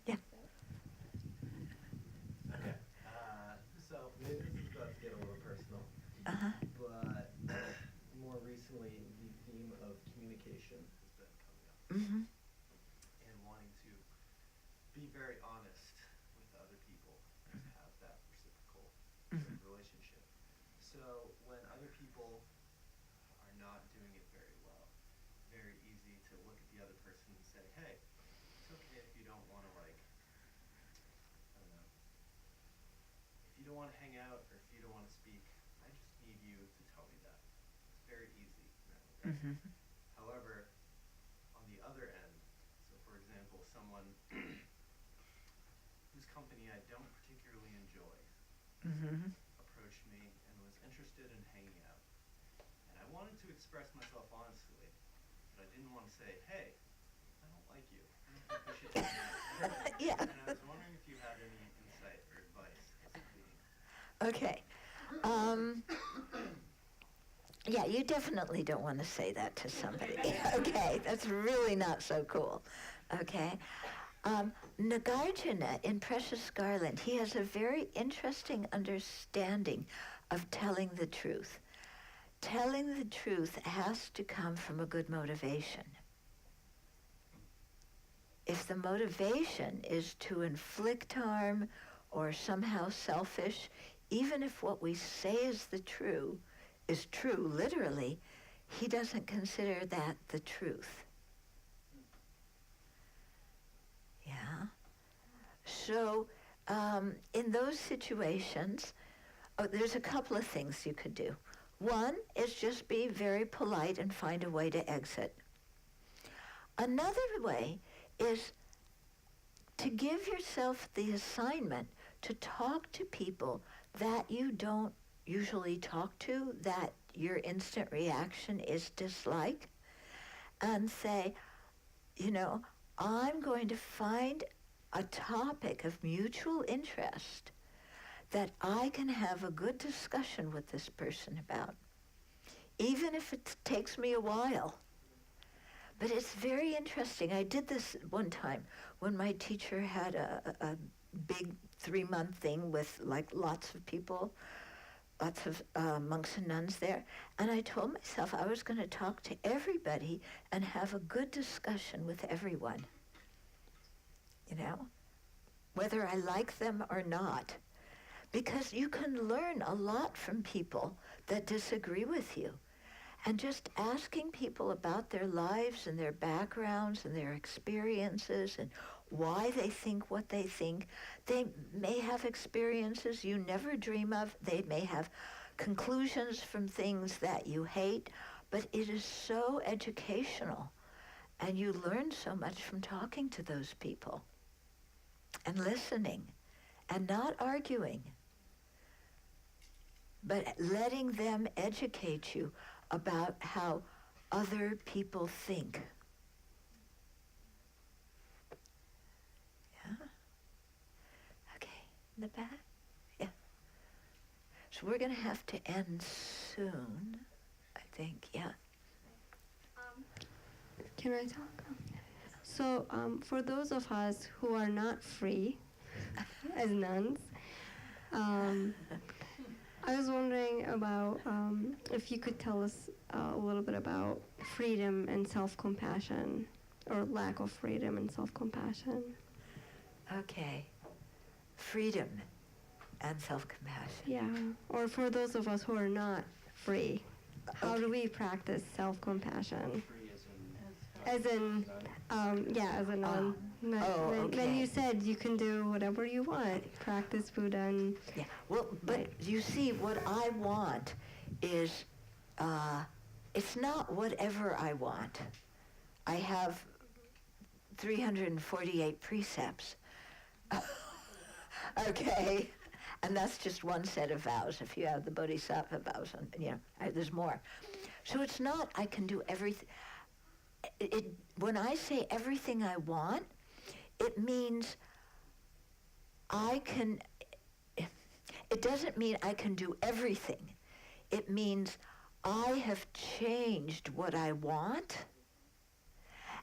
Yeah. Okay. So maybe this is about to get a little personal. Uh-huh. But more recently, the theme of communication has been coming up. Mm-hmm. And wanting to be very honest with other people and have that reciprocal relationship. So when other people are not doing it very well, very easy to look at the other person and say, hey, it's okay if you don't want to, like, I don't know, if you don't want to hang out or if you don't want to speak, I just need you to tell me that. It's very easy in that regard. Mm-hmm. However, on the other end, so for example, someone whose company I don't particularly enjoy Mm-hmm. approached me and was interested in hanging out. And I wanted to express myself honestly, but I didn't want to say, hey, I don't like you. I don't think we should hang out. Yeah. And I was wondering if you had any insight or advice as a being. Okay. Yeah, you definitely don't want to say that to somebody. Okay, that's really not so cool. Okay. Nagarjuna in Precious Garland, he has a very interesting understanding of telling the truth. Telling the truth has to come from a good motivation. If the motivation is to inflict harm or somehow selfish, even if what we say is true literally, he doesn't consider that the truth. Yeah. So in those situations, there's a couple of things you could do. One is just be very polite and find a way to exit. Another way is to give yourself the assignment to talk to people that you don't usually talk to, that your instant reaction is dislike, and say, I'm going to find a topic of mutual interest that I can have a good discussion with this person about, even if it takes me a while. But it's very interesting. I did this one time when my teacher had a big 3-month thing with lots of people, lots of monks and nuns there. And I told myself I was going to talk to everybody and have a good discussion with everyone. Whether I like them or not. Because you can learn a lot from people that disagree with you. And just asking people about their lives and their backgrounds and their experiences and why they think what they think. They may have experiences you never dream of. They may have conclusions from things that you hate. But it is so educational. And you learn so much from talking to those people and listening and not arguing, but letting them educate you about how other people think. Yeah? Okay, in the back? Yeah. So we're going to have to end soon, I think, yeah. Can I talk? So for those of us who are not free as nuns, I was wondering about if you could tell us a little bit about freedom and self-compassion, or lack of freedom and self-compassion. Okay. Freedom and self-compassion. Yeah. Or for those of us who are not free, how do we practice self-compassion? As a nun. When you said you can do whatever you want, practice Buddha and... Yeah, well, but you see, what I want is, it's not whatever I want. I have 348 precepts. Okay? And that's just one set of vows. If you have the Bodhisattva vows, there's more. So it's not I can do everything. When I say everything I want, it means it doesn't mean I can do everything. It means I have changed what I want,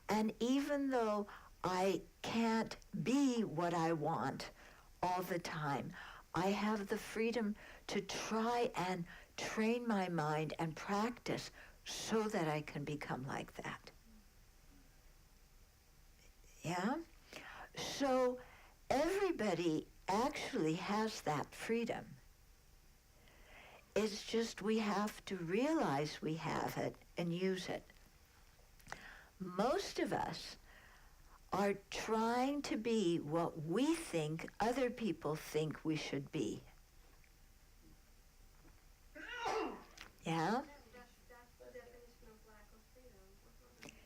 and even though I can't be what I want all the time, I have the freedom to try and train my mind and practice so that I can become like that. Yeah? So everybody actually has that freedom. It's just we have to realize we have it and use it. Most of us are trying to be what we think other people think we should be. Yeah?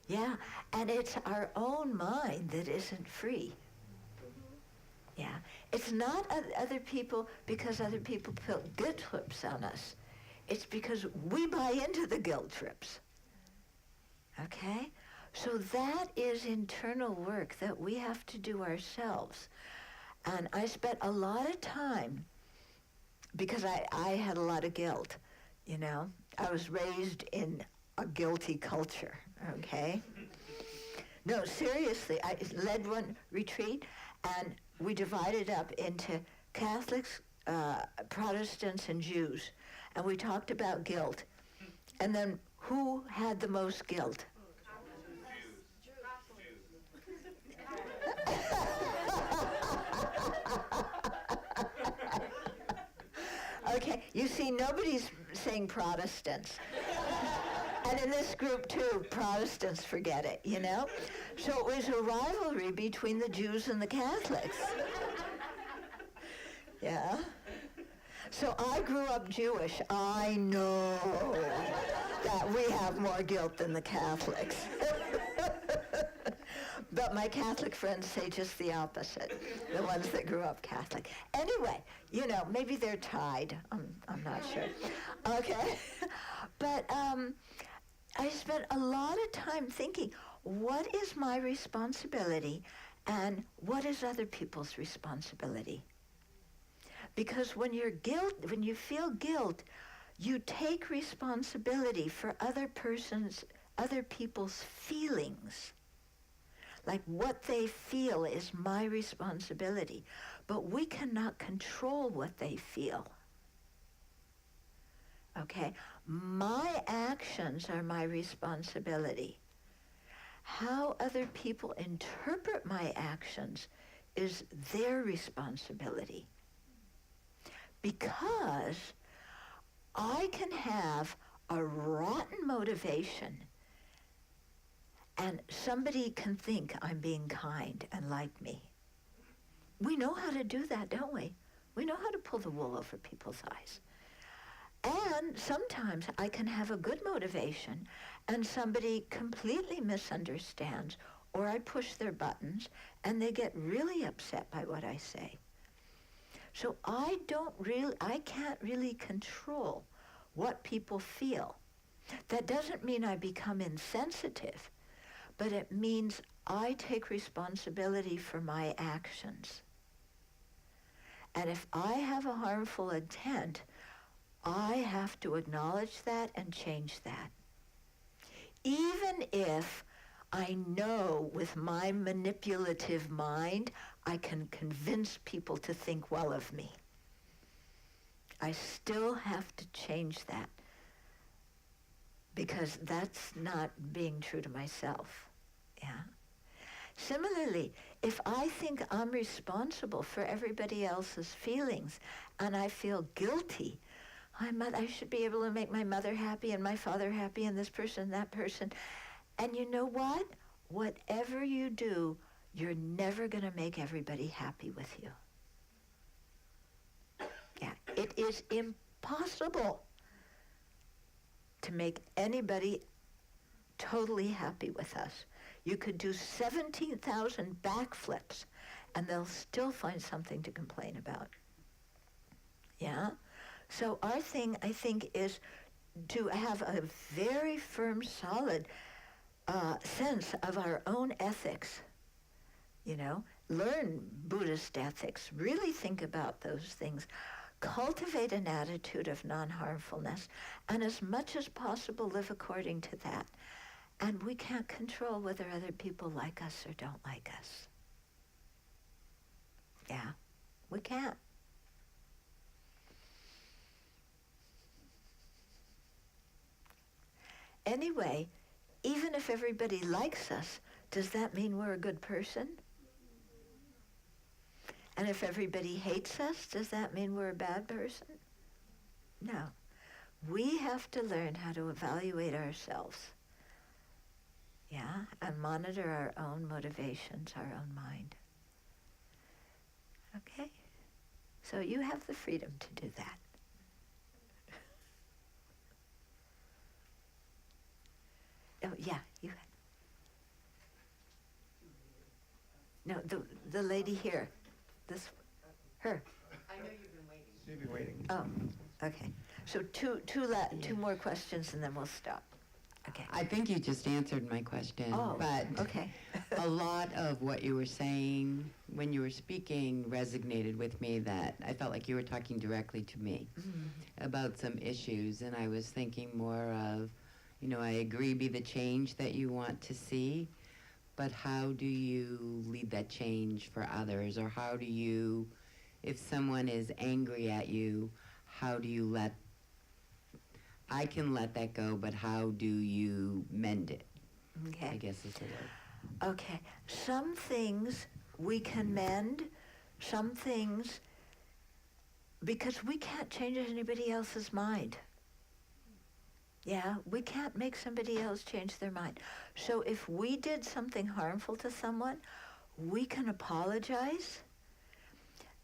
Yeah, and it's our own mind that isn't free. Yeah, it's not other people because other people put guilt trips on us. It's because we buy into the guilt trips. Okay? So that is internal work that we have to do ourselves. And I spent a lot of time, because I had a lot of guilt, I was raised in a guilty culture, okay? No, seriously, I led one retreat, and we divided up into Catholics, Protestants, and Jews, and we talked about guilt. And then who had the most guilt? Okay, you see, nobody's saying Protestants. And in this group, too, Protestants forget it, you know? So it was a rivalry between the Jews and the Catholics. Yeah? So I grew up Jewish. I know that we have more guilt than the Catholics. But my Catholic friends say just the opposite, the ones that grew up Catholic. Anyway, you know, maybe they're tied. I'm not sure. Okay? But I spent a lot of time thinking, what is my responsibility and what is other people's responsibility? Because when you feel guilt, you take responsibility for other people's feelings. Like what they feel is my responsibility, but we cannot control what they feel. Okay? My actions are my responsibility. How other people interpret my actions is their responsibility. Because I can have a rotten motivation and somebody can think I'm being kind and like me. We know how to do that, don't we? We know how to pull the wool over people's eyes. And sometimes I can have a good motivation and somebody completely misunderstands, or I push their buttons and they get really upset by what I say. So I can't really control what people feel. That doesn't mean I become insensitive, but it means I take responsibility for my actions. And if I have a harmful intent, I have to acknowledge that and change that. Even if I know with my manipulative mind, I can convince people to think well of me. I still have to change that because that's not being true to myself. Yeah. Similarly, if I think I'm responsible for everybody else's feelings and I feel guilty, I should be able to make my mother happy and my father happy and this person, that person. And you know what? Whatever you do, you're never going to make everybody happy with you. Yeah, it is impossible to make anybody totally happy with us. You could do 17,000 backflips and they'll still find something to complain about. Yeah? So our thing, I think, is to have a very firm, solid sense of our own ethics. You know, learn Buddhist ethics, really think about those things, cultivate an attitude of non-harmfulness, and as much as possible live according to that. And we can't control whether other people like us or don't like us. Yeah, we can't. Anyway, even if everybody likes us, does that mean we're a good person? And if everybody hates us, does that mean we're a bad person? No. We have to learn how to evaluate ourselves. Yeah, and monitor our own motivations, our own mind. Okay? So you have the freedom to do that. Oh, yeah, you had. No, the lady here. Her. I know you've been waiting. You've been waiting. Oh, okay. So two more questions and then we'll stop. Okay. I think you just answered my question. Oh, but okay. a lot of what you were saying when you were speaking resonated with me, that I felt like you were talking directly to me about some issues, and I was thinking more of, I agree, be the change that you want to see, but how do you lead that change for others? Or how do you, if someone is angry at you, how do you I can let that go, but how do you mend it? Okay. I guess is the word. Okay. Some things we can mend, some things, because we can't change anybody else's mind. Yeah, we can't make somebody else change their mind. So if we did something harmful to someone, we can apologize.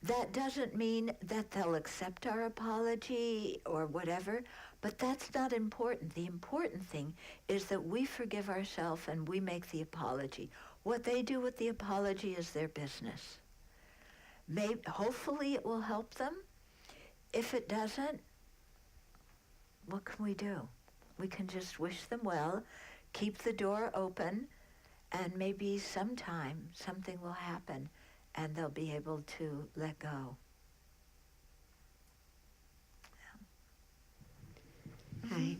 That doesn't mean that they'll accept our apology or whatever, but that's not important. The important thing is that we forgive ourselves and we make the apology. What they do with the apology is their business. Hopefully it will help them. If it doesn't, what can we do? We can just wish them well, keep the door open, and maybe sometime something will happen and they'll be able to let go. Hi.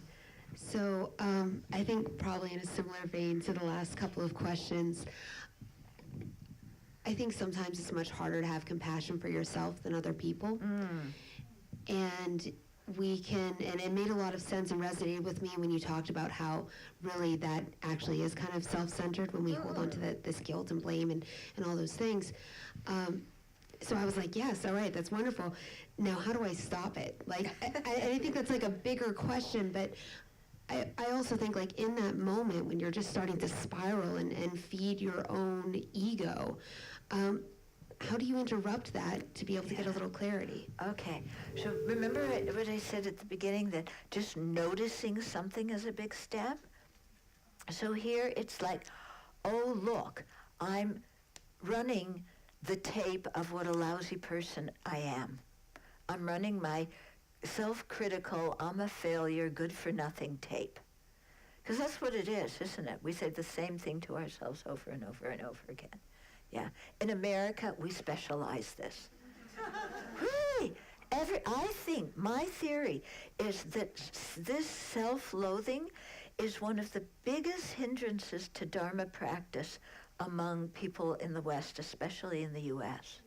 So I think probably in a similar vein to the last couple of questions, I think sometimes it's much harder to have compassion for yourself than other people. And we can, and it made a lot of sense and resonated with me when you talked about how really that actually is kind of self-centered when we hold on to this guilt and blame and all those things. So I was like, yes, all right, that's wonderful. Now, how do I stop it? Like, I think that's like a bigger question, but I also think like in that moment when you're just starting to spiral and feed your own ego, how do you interrupt that to be able to get a little clarity? Okay, so remember what I said at the beginning, that just noticing something is a big step? So here it's like, oh look, I'm running the tape of what a lousy person I am. I'm running my self-critical, I'm a failure, good for nothing tape. Because that's what it is, isn't it? We say the same thing to ourselves over and over and over again. Yeah. In America, we specialize this. Really? I think, my theory is that this self-loathing is one of the biggest hindrances to Dharma practice among people in the West, especially in the U.S.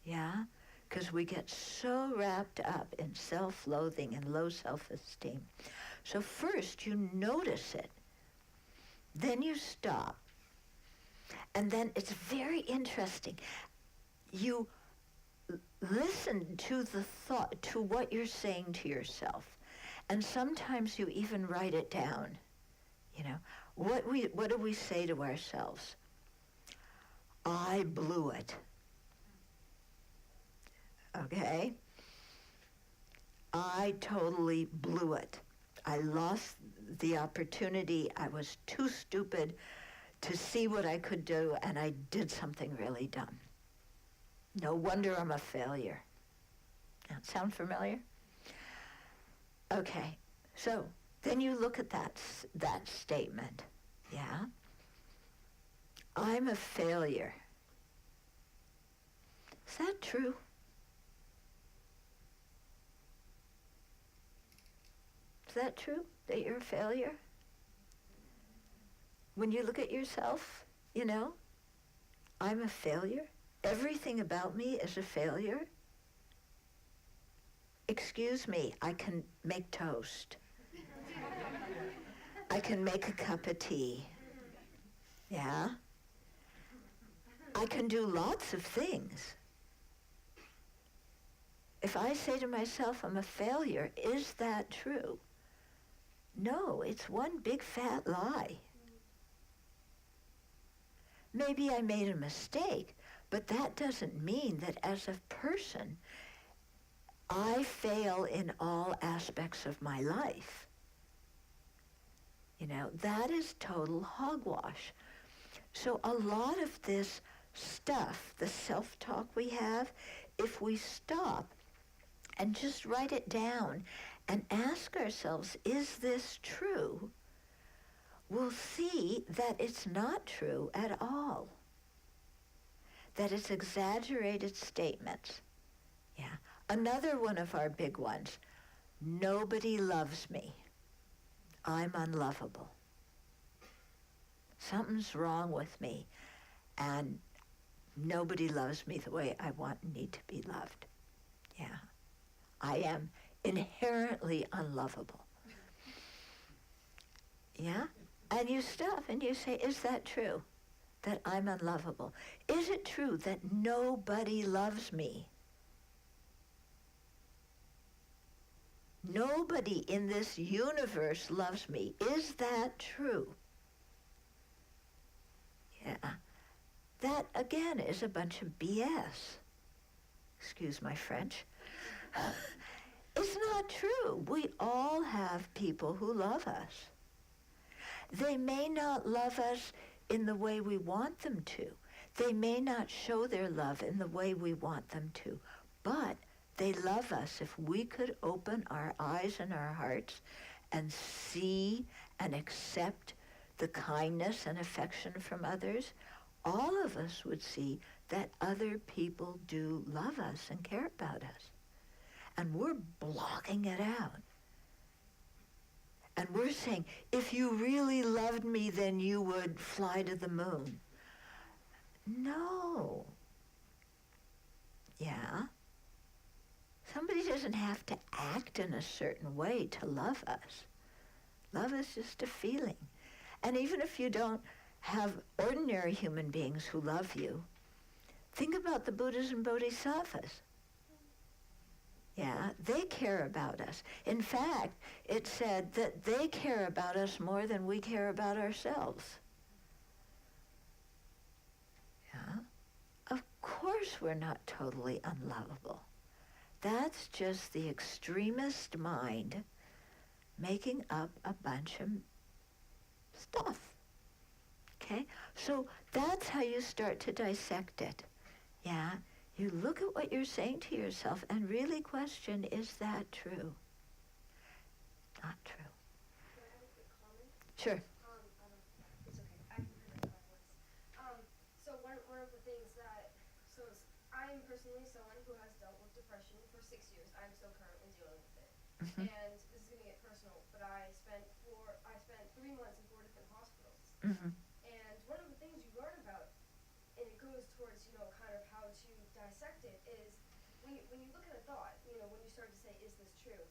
Yeah? Because we get so wrapped up in self-loathing and low self-esteem. So first you notice it, then you stop, and then it's very interesting. You listen to the thought, to what you're saying to yourself, and sometimes you even write it down. You know, what do we say to ourselves? I blew it. Okay? I totally blew it. I lost the opportunity. I was too stupid to see what I could do, and I did something really dumb. No wonder I'm a failure. That sound familiar? Okay, so then you look at that statement, yeah? I'm a failure. Is that true? Is that true, that you're a failure? When you look at yourself, you know, I'm a failure. Everything about me is a failure. Excuse me, I can make toast. I can make a cup of tea. Yeah? I can do lots of things. If I say to myself, I'm a failure, is that true? No, it's one big fat lie. Maybe I made a mistake, but that doesn't mean that as a person, I fail in all aspects of my life. You know, that is total hogwash. So a lot of this stuff, the self-talk we have, if we stop and just write it down and ask ourselves, is this true? We'll see that it's not true at all. that it's exaggerated statements. Yeah. Another one of our big ones, nobody loves me. I'm unlovable. Something's wrong with me, and nobody loves me the way I want and need to be loved. Yeah. I am inherently unlovable. Yeah? And you stop and you say, is that true? That I'm unlovable? Is it true that nobody loves me? Nobody in this universe loves me. Is that true? Yeah. That, again, is a bunch of BS. Excuse my French. It's not true. We all have people who love us. They may not love us in the way we want them to. They may not show their love in the way we want them to. But they love us. If we could open our eyes and our hearts and see and accept the kindness and affection from others, all of us would see that other people do love us and care about us. And we're blocking it out. And we're saying, if you really loved me, then you would fly to the moon. No. Yeah. Somebody doesn't have to act in a certain way to love us. Love is just a feeling. And even if you don't have ordinary human beings who love you, think about the Buddhas and Bodhisattvas. Yeah, they care about us. In fact, it said that they care about us more than we care about ourselves. Yeah, of course we're not totally unlovable. That's just the extremist mind making up a bunch of stuff. Okay? So that's how you start to dissect it. Yeah? You look at what you're saying to yourself and really question, is that true? Not true. Can I have a quick comment? Sure. It's okay. I can hear my voice. So one of the things that, I'm personally someone who has dealt with depression for 6 years. I'm still currently dealing with it. Mm-hmm. And this is going to get personal, but I spent 3 months in 4 different hospitals. Mm-hmm. And one of the things you learn about, and it goes towards, kind of how to dissect it, is when you look at a thought, when you start to say, is this true?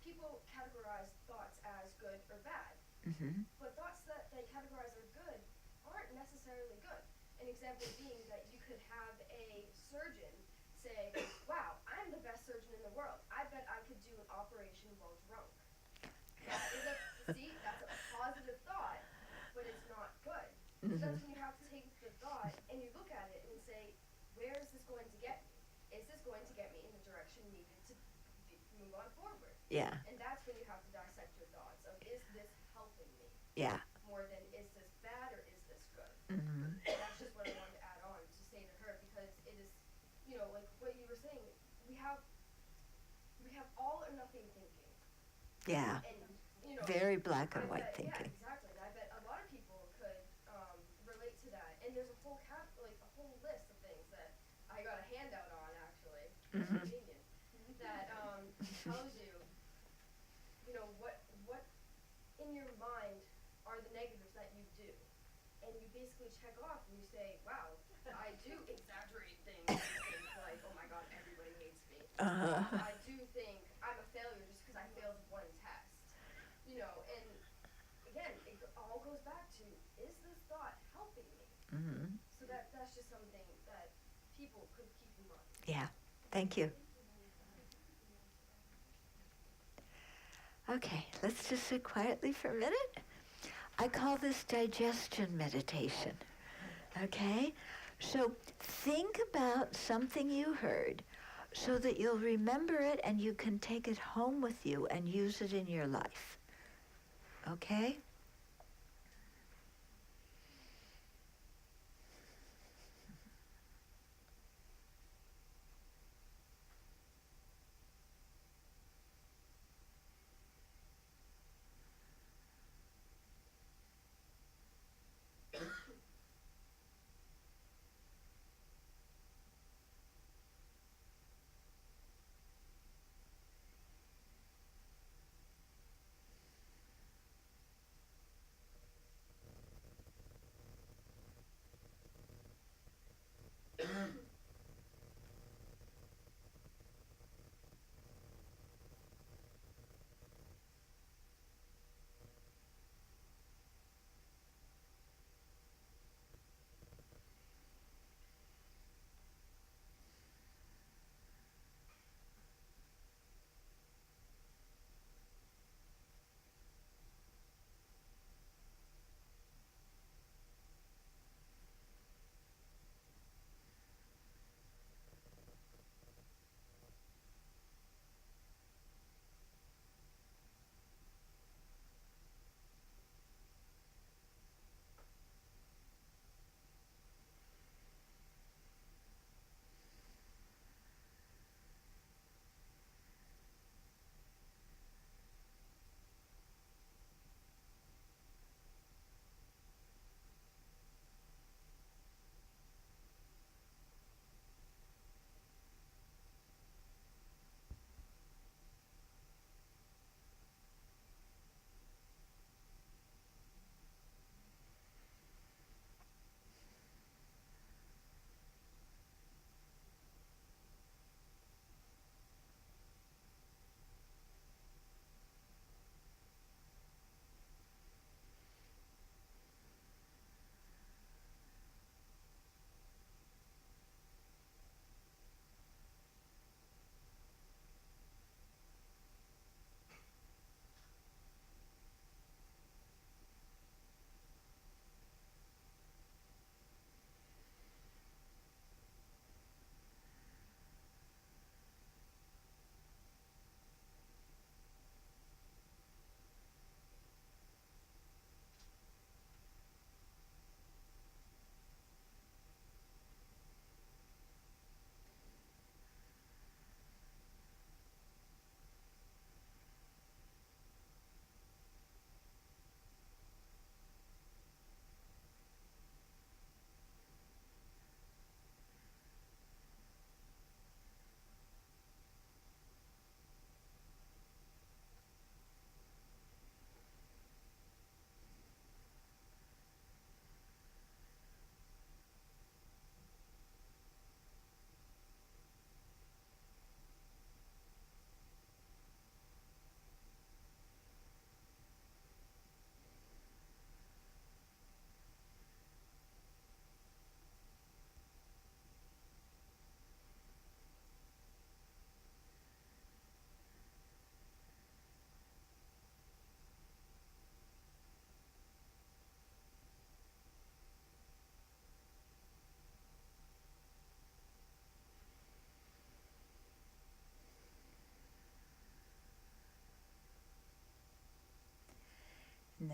People categorize thoughts as good or bad. Mm-hmm. But thoughts that they categorize as good aren't necessarily good. An example being that you could have a surgeon say, wow, I'm the best surgeon in the world. I bet I could do an operation while drunk. That's a positive thought, but it's not good. So that's when you have to take the thought and you look at it and say, where is this going to get me? Is this going to get me in the direction needed to move on forward? Yeah. And that's when you have to dissect your thoughts of, is this helping me? Yeah. More than, is this bad or is this good? Mm-hmm. And that's just what I wanted to add on to say to her, because it is, like what you were saying, we have all or nothing thinking. Yeah. And, very black and I white bet, thinking. Yeah, exactly. And I bet a lot of people could relate to that. And there's a whole list of things that I got a handout on, actually, Mm-hmm. convenient, that tells you, what in your mind are the negatives that you do. And you basically check off and you say, wow, I do exaggerate things and think like, oh my God, everybody hates me. I do think I'm a failure just because I failed one test. And again, it all goes back to, is this thought helping me? Mm-hmm. So that's just something that people could keep in mind. Yeah. Thank you. Okay, let's just sit quietly for a minute. I call this digestion meditation. Okay? So think about something you heard so that you'll remember it and you can take it home with you and use it in your life. Okay?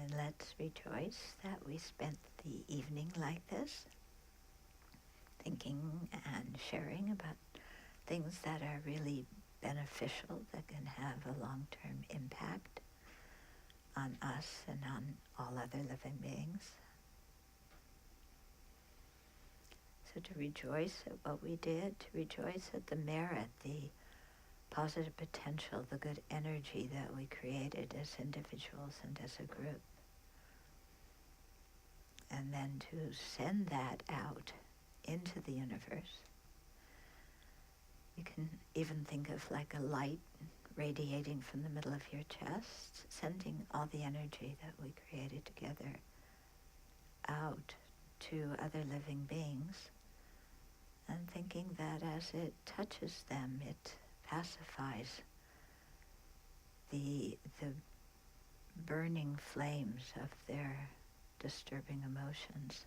then let's rejoice that we spent the evening like this, thinking and sharing about things that are really beneficial, that can have a long-term impact on us and on all other living beings. So to rejoice at what we did, to rejoice at the merit, the positive potential, the good energy that we created as individuals and as a group. And then to send that out into the universe. You can even think of like a light radiating from the middle of your chest, sending all the energy that we created together out to other living beings, and thinking that as it touches them, it pacifies the burning flames of their disturbing emotions.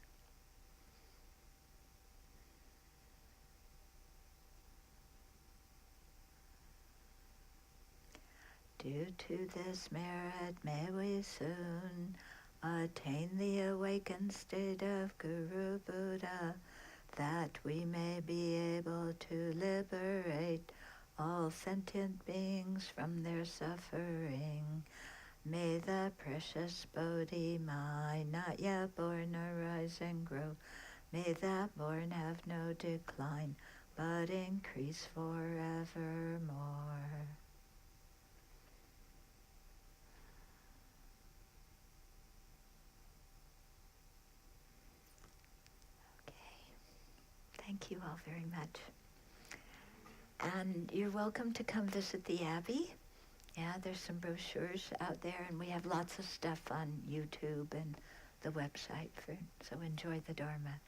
Due to this merit, may we soon attain the awakened state of Guru Buddha, that we may be able to liberate all sentient beings from their suffering. May the precious Bodhi mind, not yet born, arise and grow. May that born have no decline, but increase forevermore. Thank you all very much. And you're welcome to come visit the Abbey. Yeah, there's some brochures out there, and we have lots of stuff on YouTube and the website, so enjoy the Dharma.